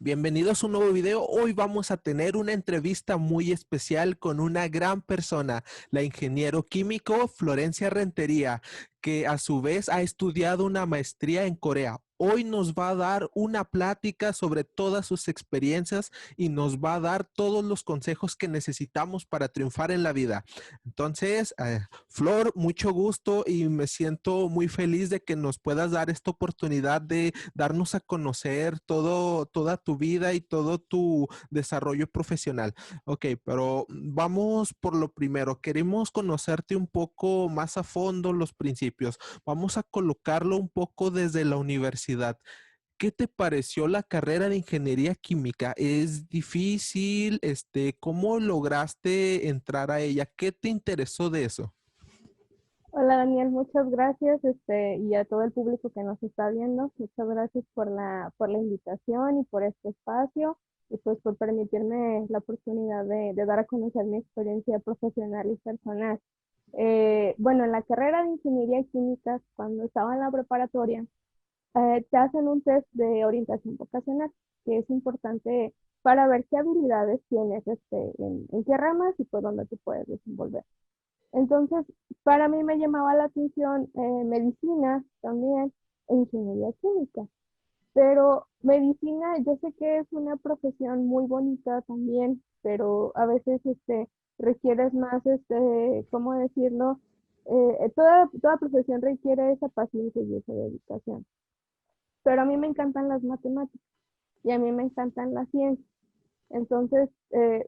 bienvenidos a un nuevo video. Hoy vamos a tener una entrevista muy especial con una gran persona, la ingeniero químico Florencia Rentería, que a su vez ha estudiado una maestría en Corea. Hoy nos va a dar una plática sobre todas sus experiencias y nos va a dar todos los consejos que necesitamos para triunfar en la vida. Entonces, Flor, mucho gusto y me siento muy feliz de que nos puedas dar esta oportunidad de darnos a conocer toda tu vida y todo tu desarrollo profesional. Ok, pero vamos por lo primero. Queremos conocerte un poco más a fondo los principios. Vamos a colocarlo un poco desde la universidad. ¿Qué te pareció la carrera de ingeniería química? ¿Es difícil? ¿Cómo lograste entrar a ella? ¿Qué te interesó de eso? Hola Daniel, muchas gracias, y a todo el público que nos está viendo, muchas gracias por la invitación y por este espacio y pues por permitirme la oportunidad de dar a conocer mi experiencia profesional y personal. Bueno, en la carrera de ingeniería química, cuando estaba en la preparatoria, te hacen un test de orientación vocacional, que es importante para ver qué habilidades tienes, en qué ramas y por dónde te puedes desenvolver. Entonces, para mí me llamaba la atención medicina también e ingeniería química. Pero medicina, yo sé que es una profesión muy bonita también, pero a veces requieres más, ¿cómo decirlo? Toda profesión requiere esa paciencia y esa dedicación. Pero a mí me encantan las matemáticas y a mí me encantan las ciencias. Entonces,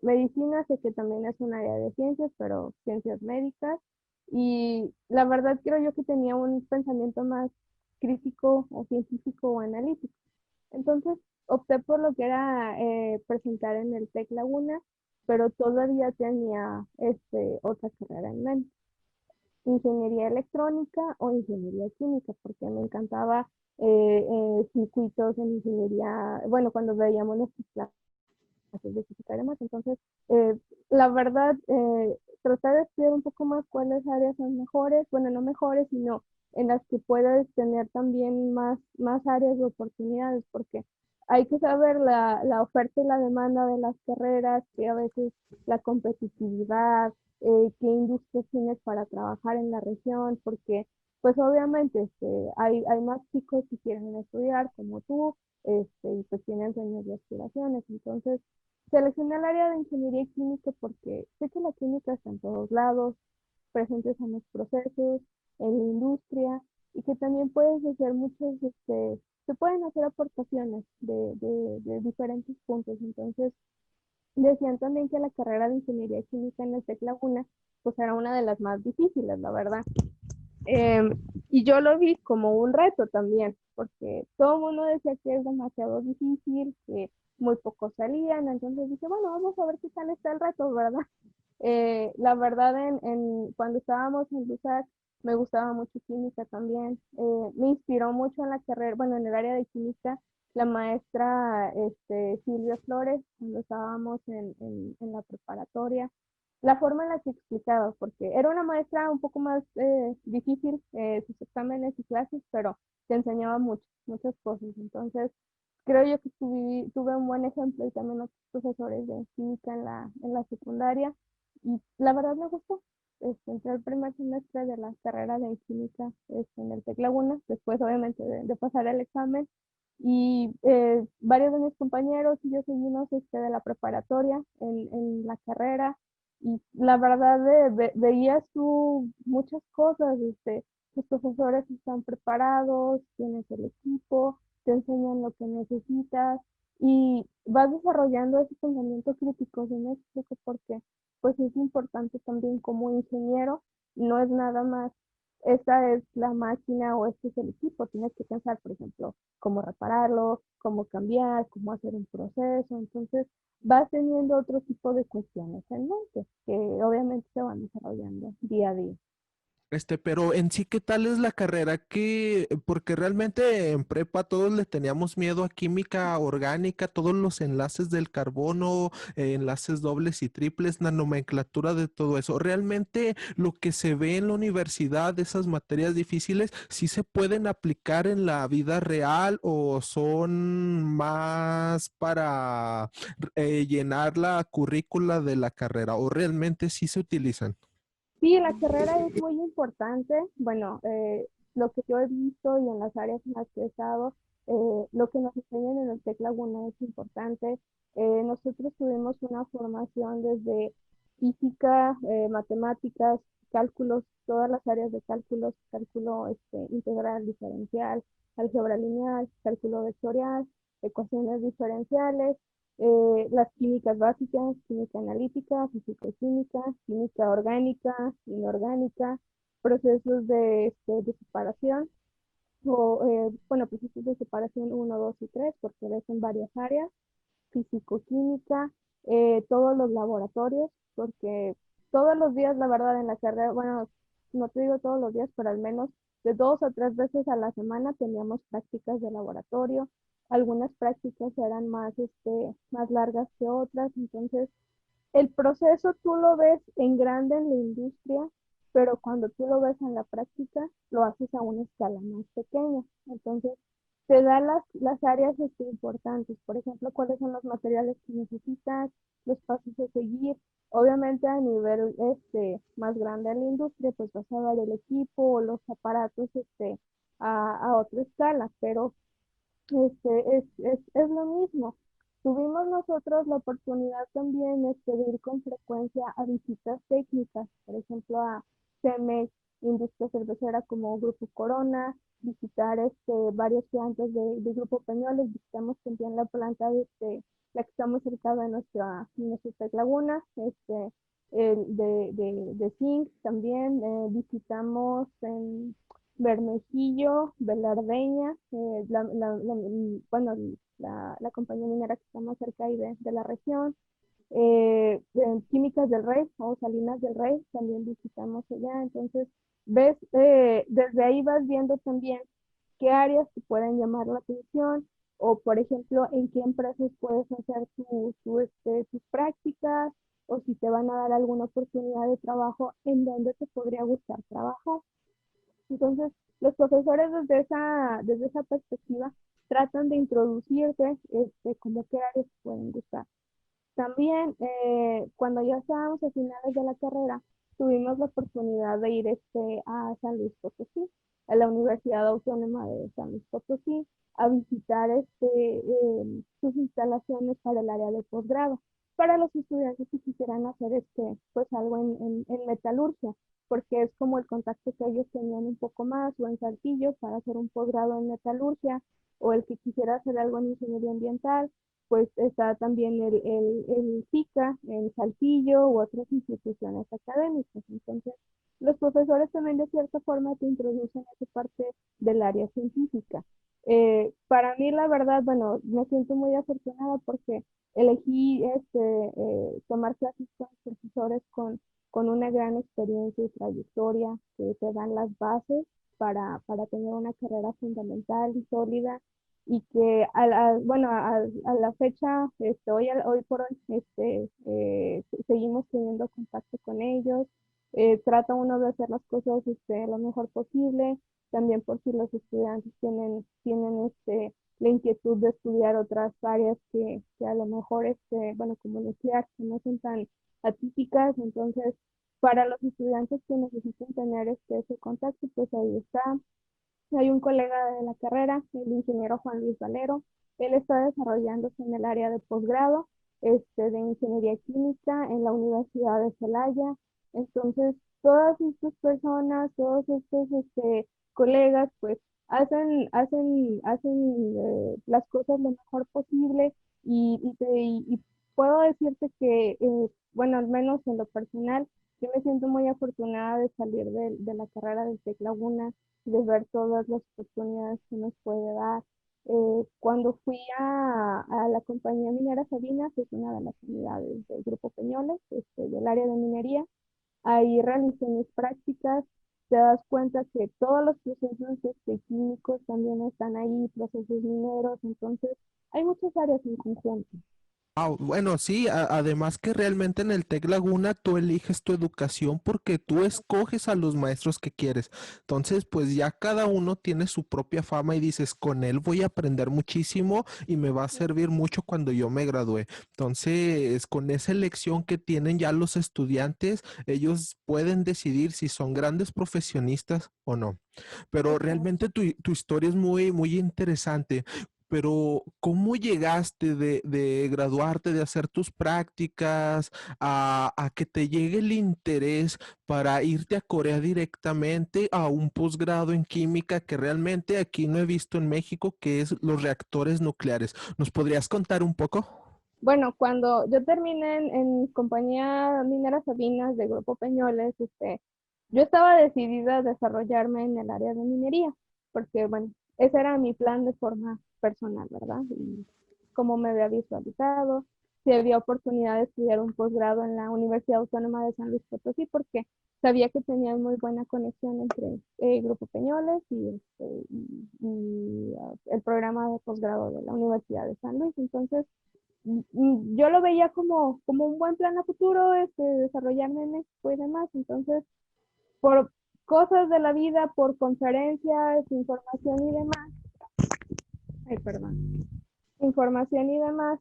medicina sé que también es un área de ciencias, pero ciencias médicas. Y la verdad creo yo que tenía un pensamiento más crítico o científico o analítico. Entonces, opté por lo que era presentar en el TEC Laguna, pero todavía tenía otra carrera en mente, ingeniería electrónica o ingeniería química, porque me encantaba circuitos en ingeniería, bueno, cuando veíamos nuestras especificaremos. Entonces, la verdad, tratar de estudiar un poco más cuáles áreas son mejores, bueno, no mejores, sino en las que puedas tener también más áreas de oportunidades, porque hay que saber la oferta y la demanda de las carreras, que a veces la competitividad, qué industrias tienes para trabajar en la región, porque pues obviamente hay más chicos que quieren estudiar como tú, y pues tienen sueños y aspiraciones. Entonces, seleccioné el área de ingeniería química porque sé que la química está en todos lados, presentes en los procesos, en la industria, y que también puedes hacer se pueden hacer aportaciones de diferentes puntos. Entonces, decían también que la carrera de ingeniería química en el TEC Laguna, pues era una de las más difíciles, la verdad. Y yo lo vi como un reto también, porque todo el mundo decía que es demasiado difícil, que muy pocos salían, entonces dije, bueno, vamos a ver qué tal está el reto, ¿verdad? La verdad, cuando estábamos en LUSAC, me gustaba mucho química también. Me inspiró mucho en la carrera, bueno, en el área de química, la maestra Silvia Flores, cuando estábamos en la preparatoria. La forma en la que explicaba, porque era una maestra un poco más difícil, sus exámenes y clases, pero te enseñaba mucho, muchas cosas. Entonces, creo yo que tuve un buen ejemplo y también otros profesores de química en la secundaria y la verdad me gustó. Entré el primer semestre de la carrera de química en el TEC Laguna, después obviamente de pasar el examen y varios de mis compañeros y yo seguimos de la preparatoria en la carrera y la verdad veías tú muchas cosas, los profesores están preparados, tienes el equipo, te enseñan lo que necesitas y vas desarrollando ese pensamiento crítico, ¿sí me explico? Porque pues es importante también como ingeniero, no es nada más, esta es la máquina o este es el equipo, tienes que pensar, por ejemplo, cómo repararlo, cómo cambiar, cómo hacer un proceso, entonces vas teniendo otro tipo de cuestiones en mente que obviamente se van desarrollando día a día. Pero en sí, ¿qué tal es la carrera? Porque realmente en prepa todos le teníamos miedo a química orgánica, todos los enlaces del carbono, enlaces dobles y triples, la nomenclatura de todo eso. Realmente lo que se ve en la universidad, esas materias difíciles, ¿sí se pueden aplicar en la vida real o son más para llenar la currícula de la carrera o realmente sí se utilizan? Sí, la carrera es muy importante. Bueno, lo que yo he visto y en las áreas en las que he estado, lo que nos enseñan en el TEC Laguna es importante. Nosotros tuvimos una formación desde física, matemáticas, cálculos, todas las áreas de cálculos, cálculo integral, diferencial, álgebra lineal, cálculo vectorial, ecuaciones diferenciales, las químicas básicas, química analítica, físico-química, química orgánica, inorgánica, procesos de separación, bueno, procesos de separación uno 2 y 3 porque ves en varias áreas, físico-química, todos los laboratorios, porque todos los días, la verdad, en la carrera, bueno, no te digo todos los días, pero al menos de 2 o 3 veces a la semana teníamos prácticas de laboratorio. Algunas prácticas eran más largas que otras, entonces el proceso tú lo ves en grande en la industria, pero cuando tú lo ves en la práctica, lo haces a una escala más pequeña. Entonces, te da las áreas importantes, por ejemplo, cuáles son los materiales que necesitas, los pasos a seguir. Obviamente a nivel más grande en la industria, pues vas a ver el equipo o los aparatos a otra escala, pero es lo mismo. Tuvimos nosotros la oportunidad también de ir con frecuencia a visitas técnicas, por ejemplo, a CEMEX, Industria Cervecera como Grupo Corona, visitar varios plantas de Grupo Peñoles, visitamos también la planta la que está muy cerca de nuestra Tec Laguna, de Zinc también, visitamos en Bermejillo, Velardeña, bueno, la compañía minera que está más cerca ahí de la región, Químicas del Rey o Salinas del Rey, también visitamos allá, entonces ves, desde ahí vas viendo también qué áreas te pueden llamar la atención o, por ejemplo, en qué empresas puedes hacer tus prácticas o si te van a dar alguna oportunidad de trabajo en donde te podría gustar trabajar. Entonces, los profesores desde esa perspectiva tratan de introducirse como qué áreas pueden gustar. También, cuando ya estábamos a finales de la carrera, tuvimos la oportunidad de ir a San Luis Potosí, a la Universidad Autónoma de San Luis Potosí, a visitar sus instalaciones para el área de posgrado, para los estudiantes que quisieran hacer pues algo en metalurgia, porque es como el contacto que ellos tenían un poco más, o en Saltillo, para hacer un posgrado en metalurgia, o el que quisiera hacer algo en ingeniería ambiental, pues está también el SICA en Saltillo u otras instituciones académicas. Entonces, los profesores también de cierta forma te introducen a esa parte del área científica. Para mí, la verdad, bueno, me siento muy afortunada porque elegí tomar clases con profesores con una gran experiencia y trayectoria que te dan las bases para tener una carrera fundamental y sólida y que bueno, a la fecha, hoy por hoy, seguimos teniendo contacto con ellos, trata uno de hacer las cosas lo mejor posible, también por si los estudiantes tienen la inquietud de estudiar otras áreas que a lo mejor, bueno, como nuclear, que no son tan atípicas, entonces, para los estudiantes que necesiten tener ese contacto, pues ahí está. Hay un colega de la carrera, el ingeniero Juan Luis Valero. Él está desarrollándose en el área de posgrado de ingeniería química en la Universidad de Celaya. Entonces, todas estas personas, todos estos colegas, pues hacen las cosas lo mejor posible y puedo decirte que, bueno, al menos en lo personal, yo me siento muy afortunada de salir de la carrera del TEC Laguna, de ver todas las oportunidades que nos puede dar. Cuando fui a la compañía minera Sabinas, que es una de las unidades del Grupo Peñoles, del área de minería, ahí realicé mis prácticas, te das cuenta que todos los procesos químicos también están ahí, procesos mineros, entonces hay muchas áreas en conjunto. Ah, bueno, sí, además que realmente en el Tec Laguna tú eliges tu educación porque tú escoges a los maestros que quieres. Entonces, pues ya cada uno tiene su propia fama y dices, con él voy a aprender muchísimo y me va a servir mucho cuando yo me gradúe. Entonces, con esa elección que tienen ya los estudiantes, ellos pueden decidir si son grandes profesionistas o no. Pero realmente tu historia es muy, muy interesante. Pero, ¿cómo llegaste de graduarte, de hacer tus prácticas, a que te llegue el interés para irte a Corea directamente a un posgrado en química que realmente aquí no he visto en México, que es los reactores nucleares? ¿Nos podrías contar un poco? Bueno, cuando yo terminé en compañía minera Sabinas de Grupo Peñoles, yo estaba decidida a desarrollarme en el área de minería, porque bueno, ese era mi plan de forma personal, ¿verdad? Y como me había visualizado, si había oportunidad de estudiar un posgrado en la Universidad Autónoma de San Luis Potosí, porque sabía que tenían muy buena conexión entre Grupo Peñoles y el programa de posgrado de la Universidad de San Luis. Entonces, yo lo veía como un buen plan a futuro, desarrollarme en México y demás. Entonces, por cosas de la vida, por conferencias, información y demás, ay, perdón, información y demás,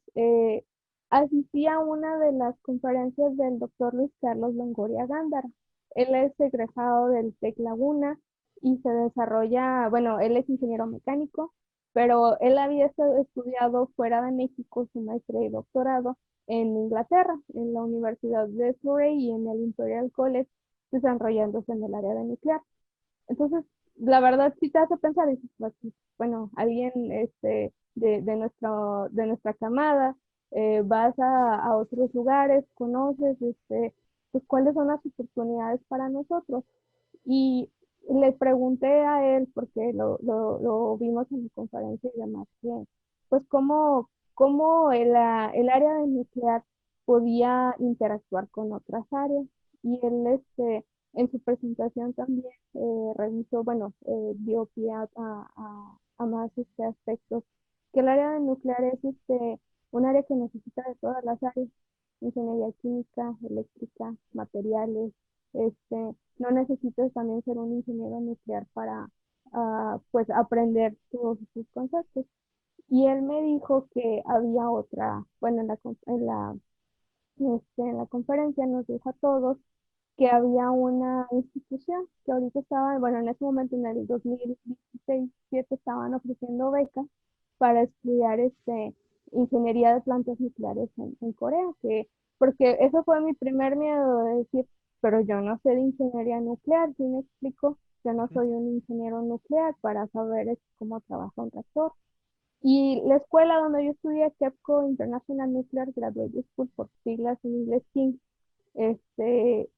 asistí a una de las conferencias del doctor Luis Carlos Longoria Gándara. Él es egresado del TEC Laguna y se desarrolla, bueno, él es ingeniero mecánico, pero él había estudiado fuera de México su maestría y doctorado en Inglaterra, en la Universidad de Surrey y en el Imperial College, desarrollándose en el área de nuclear. Entonces, la verdad sí te hace pensar, y dices, pues, bueno, alguien de nuestra camada, vas a otros lugares, conoces, pues cuáles son las oportunidades para nosotros. Y le pregunté a él, porque lo vimos en la conferencia y demás, que, pues cómo el área de nuclear podía interactuar con otras áreas. Y él, en su presentación también revisó, bueno, dio pie a más aspectos, que el área de nuclear es un área que necesita de todas las áreas, ingeniería química, eléctrica, materiales, no necesitas también ser un ingeniero nuclear para pues aprender todos esos conceptos. Y él me dijo que había otra, bueno, en la conferencia nos dijo a todos que había una institución que ahorita estaba, bueno, en ese momento en el 2016-17 estaban ofreciendo becas para estudiar ingeniería de plantas nucleares en Corea, porque eso fue mi primer miedo de decir, pero yo no sé de ingeniería nuclear, ¿sí me explico? Yo no soy un ingeniero nuclear para saber cómo trabaja un reactor. Y la escuela donde yo estudié, KEPCO International Nuclear Graduate School, por siglas en inglés, KING, se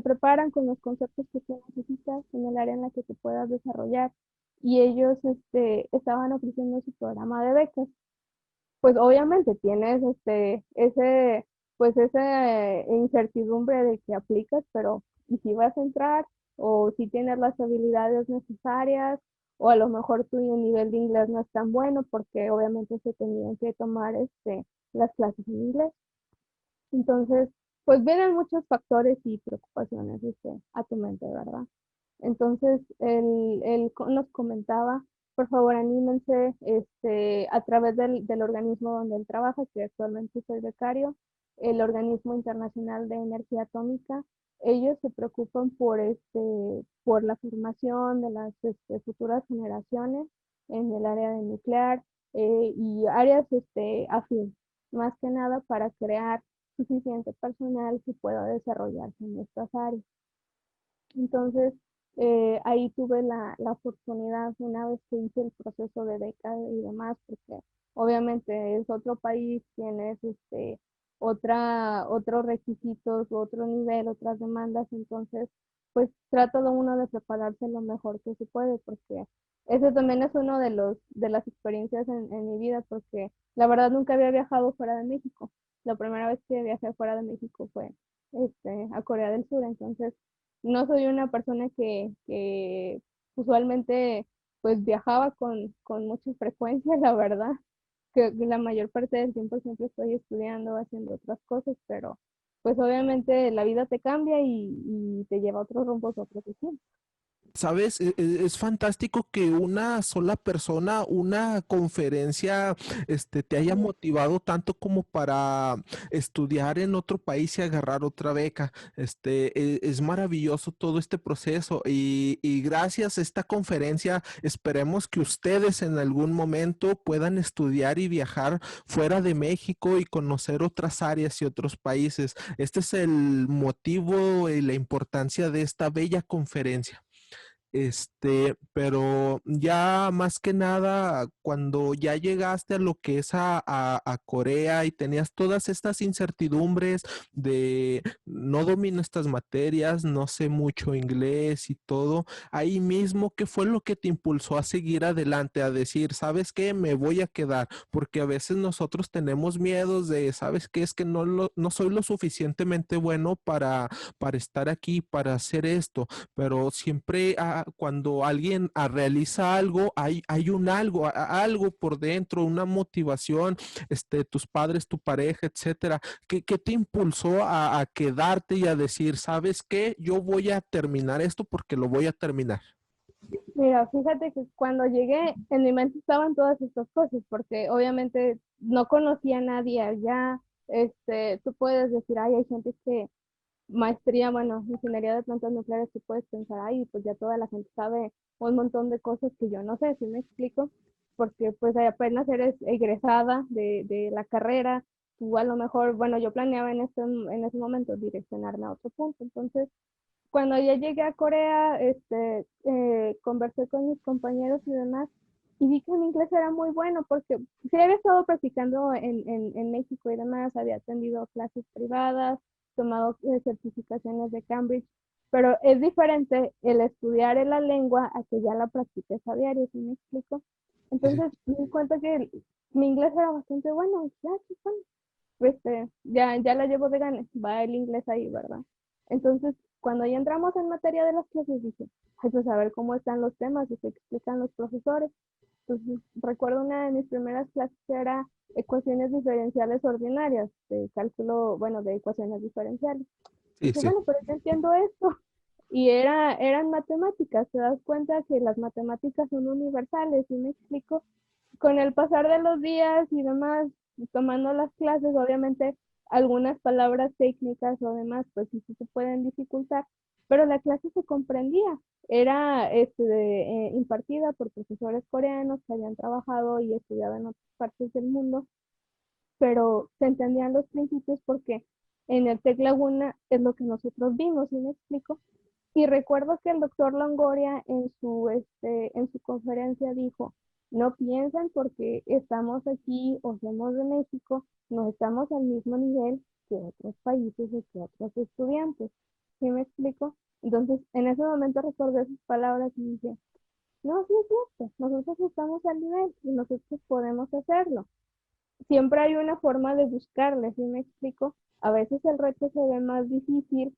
preparan con los conceptos que tú necesitas en el área en la que te puedas desarrollar. Y ellos estaban ofreciendo su programa de becas. Pues obviamente tienes pues esa incertidumbre de que aplicas, pero ¿y si vas a entrar? O si tienes las habilidades necesarias, o a lo mejor tu nivel de inglés no es tan bueno, porque obviamente se tenían que tomar las clases en inglés. Entonces, pues vienen muchos factores y preocupaciones a tu mente, ¿verdad? Entonces, nos comentaba, por favor, anímense a través del organismo donde él trabaja, que actualmente soy becario, el Organismo Internacional de Energía Atómica. Ellos se preocupan por la formación de las futuras generaciones en el área de nuclear y áreas afín, más que nada para crear suficiente personal que pueda desarrollarse en estas áreas. Entonces, ahí tuve la oportunidad una vez que hice el proceso de beca y demás, porque obviamente es otro país, tienes otros requisitos, otro nivel, otras demandas, entonces pues trato de uno de prepararse lo mejor que se puede, porque eso también es uno de las experiencias en mi vida, porque la verdad nunca había viajado fuera de México. La primera vez que viajé fuera de México fue a Corea del Sur, entonces no soy una persona que usualmente pues viajaba con mucha frecuencia, la verdad, que la mayor parte del tiempo siempre estoy estudiando, haciendo otras cosas, pero pues obviamente la vida te cambia y te lleva a otros rumbos, a otros destinos. Sabes, es fantástico que una sola persona, una conferencia, te haya motivado tanto como para estudiar en otro país y agarrar otra beca. Es maravilloso todo este proceso y gracias a esta conferencia esperemos que ustedes en algún momento puedan estudiar y viajar fuera de México y conocer otras áreas y otros países. Este es el motivo y la importancia de esta bella conferencia. Pero ya más que nada, cuando ya llegaste a lo que es a Corea y tenías todas estas incertidumbres de no domino estas materias, no sé mucho inglés y todo, ahí mismo, ¿qué fue lo que te impulsó a seguir adelante, a decir, ¿sabes qué? Me voy a quedar, porque a veces nosotros tenemos miedos de, ¿sabes qué? Es que no soy lo suficientemente bueno para estar aquí, para hacer esto, pero siempre cuando alguien realiza algo, hay un algo, algo por dentro, una motivación, tus padres, tu pareja, etcétera. ¿Qué te impulsó a quedarte y a decir, sabes qué, yo voy a terminar esto porque lo voy a terminar? Mira, fíjate que cuando llegué, en mi mente estaban todas estas cosas, porque obviamente no conocía a nadie allá. Tú puedes decir, ay, hay gente que maestría, bueno, ingeniería de plantas nucleares, tú puedes pensar, ay, pues ya toda la gente sabe un montón de cosas que yo no sé, si me explico, porque pues apenas eres egresada de la carrera, tú a lo mejor, bueno, yo planeaba en ese momento direccionarme a otro punto, entonces cuando ya llegué a Corea, conversé con mis compañeros y demás, y vi que mi inglés era muy bueno, porque sí había estado practicando en México y demás, había atendido clases privadas, tomado certificaciones de Cambridge, pero es diferente el estudiar en la lengua a que ya la practiques a diario, ¿sí me explico? Entonces me di cuenta que mi inglés era bastante bueno, y ya, qué bueno, ya la llevo de ganas, va el inglés ahí, ¿verdad? Entonces, cuando ya entramos en materia de las clases, dije, ay, pues a ver cómo están los temas y qué explican los profesores. Entonces, recuerdo una de mis primeras clases que era ecuaciones diferenciales ordinarias, de cálculo, bueno, de ecuaciones diferenciales. Sí, Dije, sí. bueno, pero yo entiendo esto. Y eran matemáticas, te das cuenta que las matemáticas son universales, ¿sí me explico? Con el pasar de los días y demás, tomando las clases, obviamente algunas palabras técnicas o demás, pues sí se pueden dificultar, pero la clase se comprendía. Era impartida por profesores coreanos que habían trabajado y estudiado en otras partes del mundo, pero se entendían los principios porque en el TEC Laguna es lo que nosotros vimos, ¿sí me explico? Y recuerdo que el doctor Longoria en su conferencia dijo, no piensen porque estamos aquí o somos de México, no estamos al mismo nivel que otros países y que otros estudiantes. ¿Sí me explico? Entonces, en ese momento recordé sus palabras y dije, no, sí es cierto, nosotros estamos al nivel y nosotros podemos hacerlo. Siempre hay una forma de buscarle, ¿sí me explico? A veces el reto se ve más difícil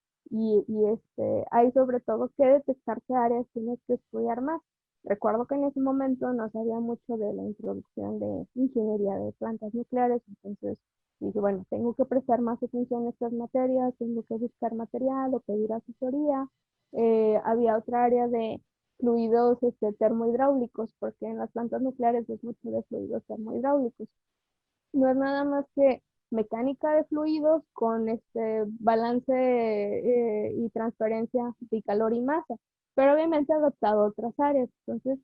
hay sobre todo que detectar qué áreas tienes que estudiar más. Recuerdo que en ese momento no sabía mucho de la introducción de ingeniería de plantas nucleares, entonces dije, bueno, tengo que prestar más atención a estas materias, tengo que buscar material o pedir asesoría. Había otra área de fluidos termohidráulicos, porque en las plantas nucleares es mucho de fluidos termohidráulicos. No es nada más que mecánica de fluidos con este balance y transferencia de calor y masa, pero obviamente adaptado a otras áreas. Entonces,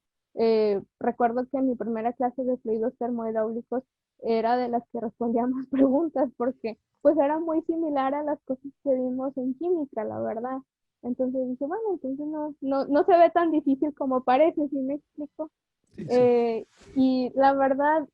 recuerdo que en mi primera clase de fluidos termohidráulicos era de las que respondía más preguntas porque pues era muy similar a las cosas que vimos en química, la verdad. Entonces dije, bueno, entonces no se ve tan difícil como parece, ¿sí me explico? Sí, sí. Eh, y la verdad,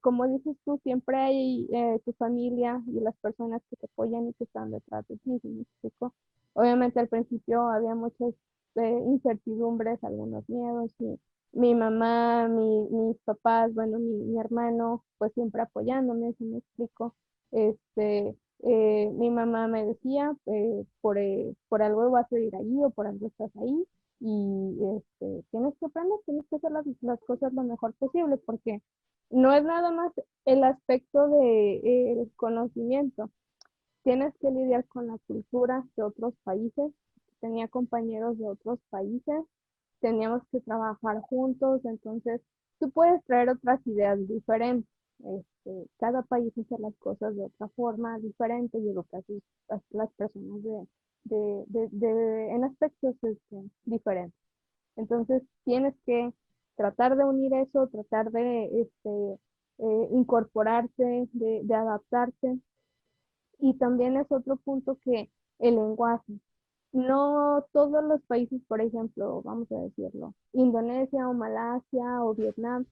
como dices tú, siempre hay tu familia y las personas que te apoyan y que están detrás de ti, ¿sí me explico? Obviamente al principio había muchas incertidumbres, algunos miedos, y mi mamá, mis papás, bueno, mi hermano, pues siempre apoyándome, ¿sí me explico? Este, Mi mamá me decía, por algo vas a ir allí o por algo estás ahí y tienes que aprender, tienes que hacer las cosas lo mejor posible porque no es nada más el aspecto de conocimiento, tienes que lidiar con la cultura de otros países. Tenía compañeros de otros países, teníamos que trabajar juntos, entonces tú puedes traer otras ideas diferentes. Cada país hace las cosas de otra forma diferente y educa a las personas en aspectos diferentes. Entonces tienes que tratar de unir eso, tratar de incorporarse, de adaptarse. Y también es otro punto que el lenguaje. No todos los países, por ejemplo, vamos a decirlo, Indonesia o Malasia o Vietnam,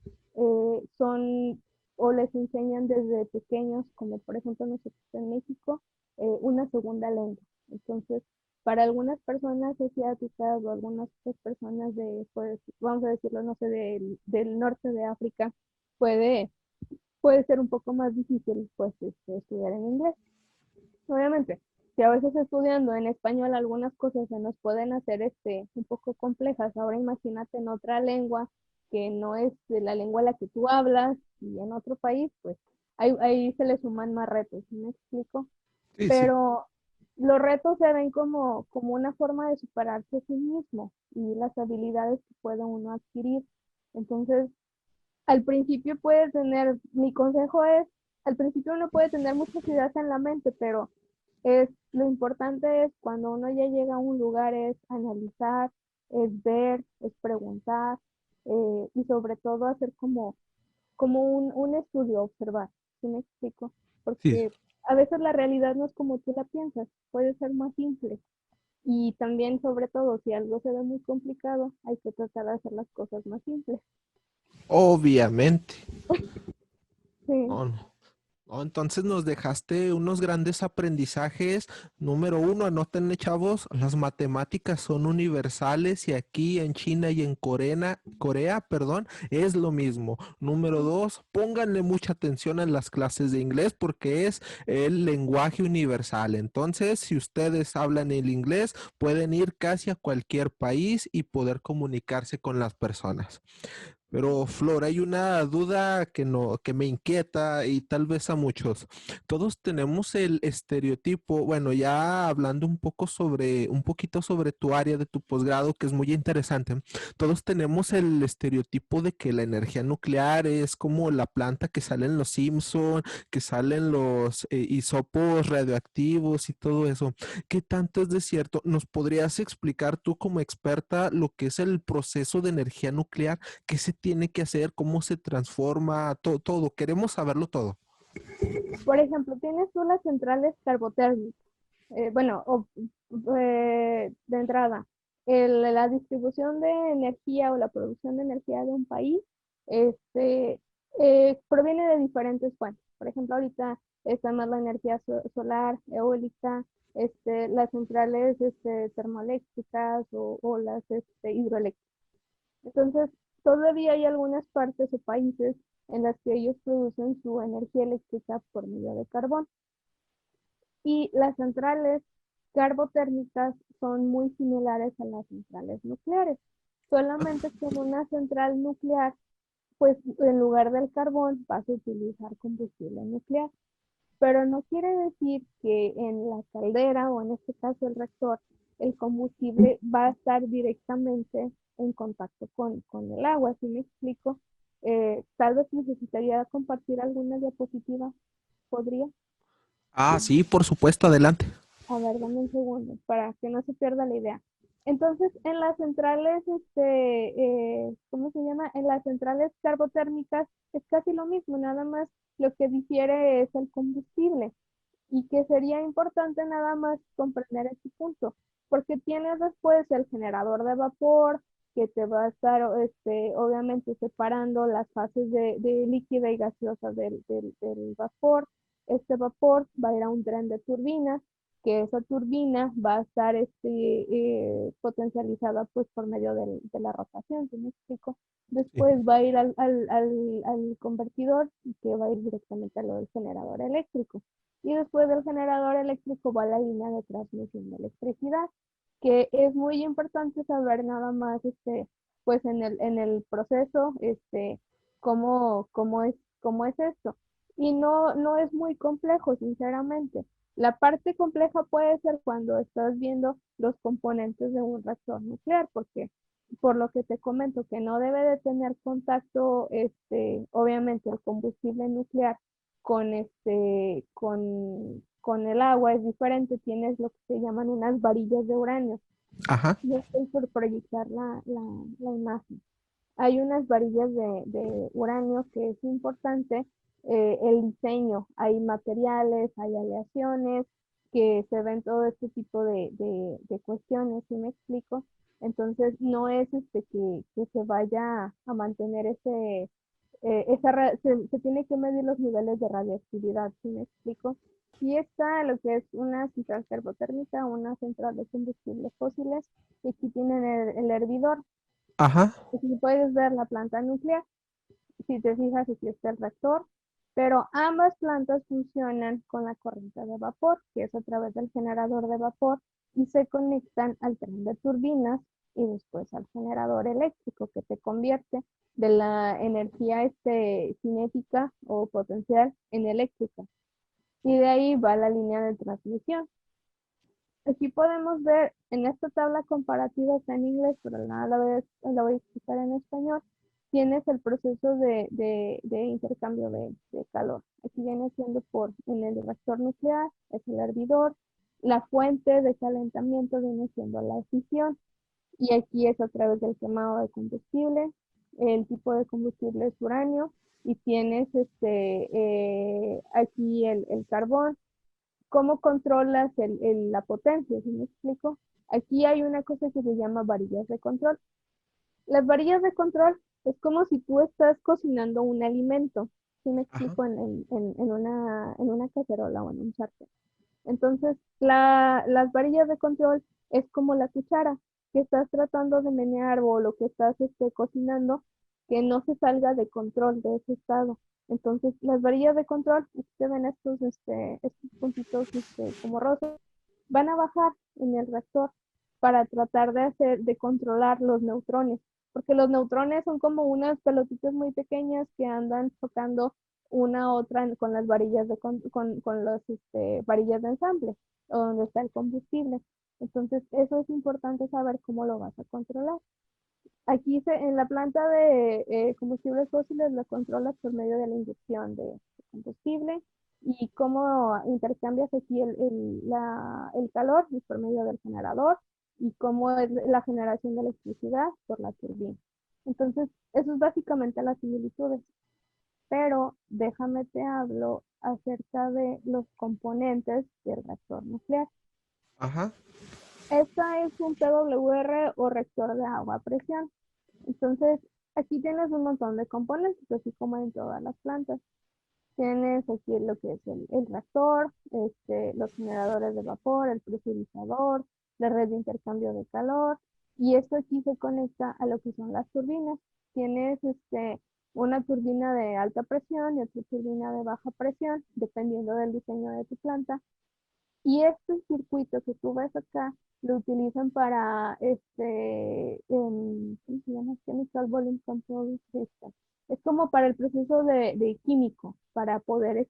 son o les enseñan desde pequeños, como por ejemplo nosotros en México, una segunda lengua. Entonces, para algunas personas asiáticas o algunas otras personas de, pues, vamos a decirlo, no sé, del norte de África, puede, puede ser un poco más difícil pues estudiar en inglés. Obviamente, si a veces estudiando en español algunas cosas se nos pueden hacer un poco complejas, ahora imagínate en otra lengua que no es de la lengua a la que tú hablas y en otro país, pues ahí se le suman más retos, ¿sí me explico? Sí, sí. Pero los retos se ven como una forma de superarse a sí mismo y las habilidades que puede uno adquirir. Entonces, al principio puede tener, mi consejo es, al principio uno puede tener muchas ideas en la mente, pero lo importante es cuando uno ya llega a un lugar es analizar, es ver, es preguntar y sobre todo hacer como un estudio, observar. ¿Sí me explico? Sí. Porque a veces la realidad no es como tú la piensas, puede ser más simple. Y también, sobre todo, si algo se ve muy complicado, hay que tratar de hacer las cosas más simples. Obviamente. Sí. No, no. No, entonces nos dejaste unos grandes aprendizajes. Número uno, anoten, chavos, las matemáticas son universales y aquí en China y en Corea, perdón, es lo mismo. Número dos, pónganle mucha atención en las clases de inglés porque es el lenguaje universal. Entonces, si ustedes hablan el inglés, pueden ir casi a cualquier país y poder comunicarse con las personas. Pero Flor, hay una duda que no, que me inquieta y tal vez a muchos. Todos tenemos el estereotipo, bueno, ya hablando un poquito sobre tu área de tu posgrado, que es muy interesante. Todos tenemos el estereotipo de que la energía nuclear es como la planta que sale en los Simpson, que salen los isótopos radioactivos y todo eso. ¿Qué tanto es de cierto? ¿Nos podrías explicar tú como experta lo que es el proceso de energía nuclear? ¿Qué se tiene que hacer? ¿Cómo se transforma? Todo. Queremos saberlo todo. Por ejemplo, tienes tú las centrales carbotérmicas. Bueno, de entrada, la distribución de energía o la producción de energía de un país proviene de diferentes fuentes. Por ejemplo, ahorita está más la energía solar, eólica, las centrales termoeléctricas o las hidroeléctricas. Entonces, todavía hay algunas partes o países en las que ellos producen su energía eléctrica por medio de carbón. Y las centrales carbotérmicas son muy similares a las centrales nucleares. Solamente que en una central nuclear, pues en lugar del carbón vas a utilizar combustible nuclear. Pero no quiere decir que en la caldera o en este caso el reactor, el combustible va a estar directamente en contacto con el agua. ¿Sí me explico? Tal vez necesitaría compartir alguna diapositiva. ¿Podría? Ah, sí, por supuesto, adelante. A ver, dame un segundo para que no se pierda la idea. Entonces, en las centrales, ¿cómo se llama? En las centrales carbotérmicas es casi lo mismo, nada más lo que difiere es el combustible y que sería importante nada más comprender este punto, porque tienes después el generador de vapor que te va a estar, obviamente, separando las fases de líquida y gaseosa del vapor. Este vapor va a ir a un tren de turbinas que esa turbina va a estar potencializada pues por medio de la rotación, ¿sí me explico? Sí. Después va a ir al convertidor, que va a ir directamente a lo del generador eléctrico. Y después del generador eléctrico va la línea de transmisión de electricidad, que es muy importante saber nada más, pues en el proceso, cómo es esto. Y no es muy complejo, sinceramente. La parte compleja puede ser cuando estás viendo los componentes de un reactor nuclear, porque por lo que te comento, que no debe de tener contacto, obviamente el combustible nuclear con el agua es diferente, tienes lo que se llaman unas varillas de uranio. Ajá. Yo estoy por proyectar la imagen. Hay unas varillas de uranio que es importante el diseño. Hay materiales, hay aleaciones, que se ven todo este tipo de cuestiones, ¿sí me explico? Entonces, no es que se vaya a mantener se tiene que medir los niveles de radioactividad, ¿sí me explico? Y está lo que es una central termotérmica, una central de combustibles fósiles, y aquí tienen el hervidor. Ajá. Aquí puedes ver la planta nuclear, si te fijas aquí está el reactor, pero ambas plantas funcionan con la corriente de vapor, que es a través del generador de vapor, y se conectan al tren de turbinas y después al generador eléctrico, que te convierte de la energía cinética o potencial en eléctrica. Y de ahí va la línea de transmisión. Aquí podemos ver en esta tabla comparativa, está en inglés, pero nada la voy a explicar en español. Tienes el proceso de intercambio de calor. Aquí viene siendo en el reactor nuclear, es el hervidor. La fuente de calentamiento viene siendo la fisión. Y aquí es a través del quemado de combustible. El tipo de combustible es uranio. Y tienes aquí el carbón. ¿Cómo controlas la potencia? ¿Sí me explico? Aquí hay una cosa que se llama varillas de control. Las varillas de control es como si tú estás cocinando un alimento, ¿sí me Ajá. explico? En una cacerola o en un sartén. Entonces, las varillas de control es como la cuchara que estás tratando de menear o lo que estás cocinando, que no se salga de control de ese estado. Entonces, las varillas de control, aquí se ven estos puntitos como rosas, van a bajar en el reactor para tratar de controlar los neutrones, porque los neutrones son como unas pelotitas muy pequeñas que andan chocando una a otra con las varillas con las varillas de ensamble, o donde está el combustible. Entonces, eso es importante saber cómo lo vas a controlar. Aquí en la planta de combustibles fósiles la controlas por medio de la inyección de combustible y cómo intercambias aquí el calor es por medio del generador y cómo es la generación de electricidad por la turbina. Entonces, eso es básicamente las similitudes, pero déjame te hablo acerca de los componentes del reactor nuclear. Ajá. Esta es un PWR o reactor de agua a presión. Entonces, aquí tienes un montón de componentes, así como en todas las plantas. Tienes aquí lo que es el reactor, los generadores de vapor, el presurizador, la red de intercambio de calor, y esto aquí se conecta a lo que son las turbinas. Tienes una turbina de alta presión y otra turbina de baja presión, dependiendo del diseño de tu planta. Y este circuito que tú ves acá lo utilizan para ¿cómo se llama? Chemical Volume Control System. Es como para el proceso de químico, para poder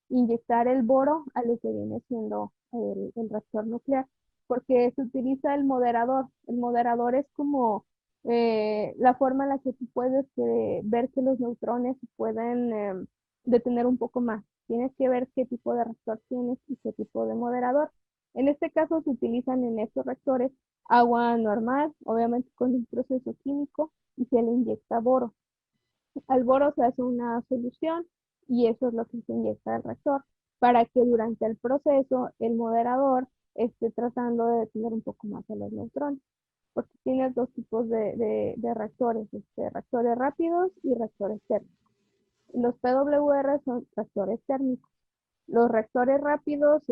inyectar el boro a lo que viene siendo el reactor nuclear, porque se utiliza el moderador. El moderador es como la forma en la que tú puedes ver que los neutrones se pueden detener un poco más. Tienes que ver qué tipo de reactor tienes y qué tipo de moderador. En este caso se utilizan en estos reactores agua normal, obviamente con un proceso químico, y se le inyecta boro. Al boro se hace una solución y eso es lo que se inyecta al reactor para que durante el proceso el moderador esté tratando de detener un poco más a los neutrones, porque tienes dos tipos de reactores, reactores rápidos y reactores térmicos. Los PWR son reactores térmicos Los reactores rápidos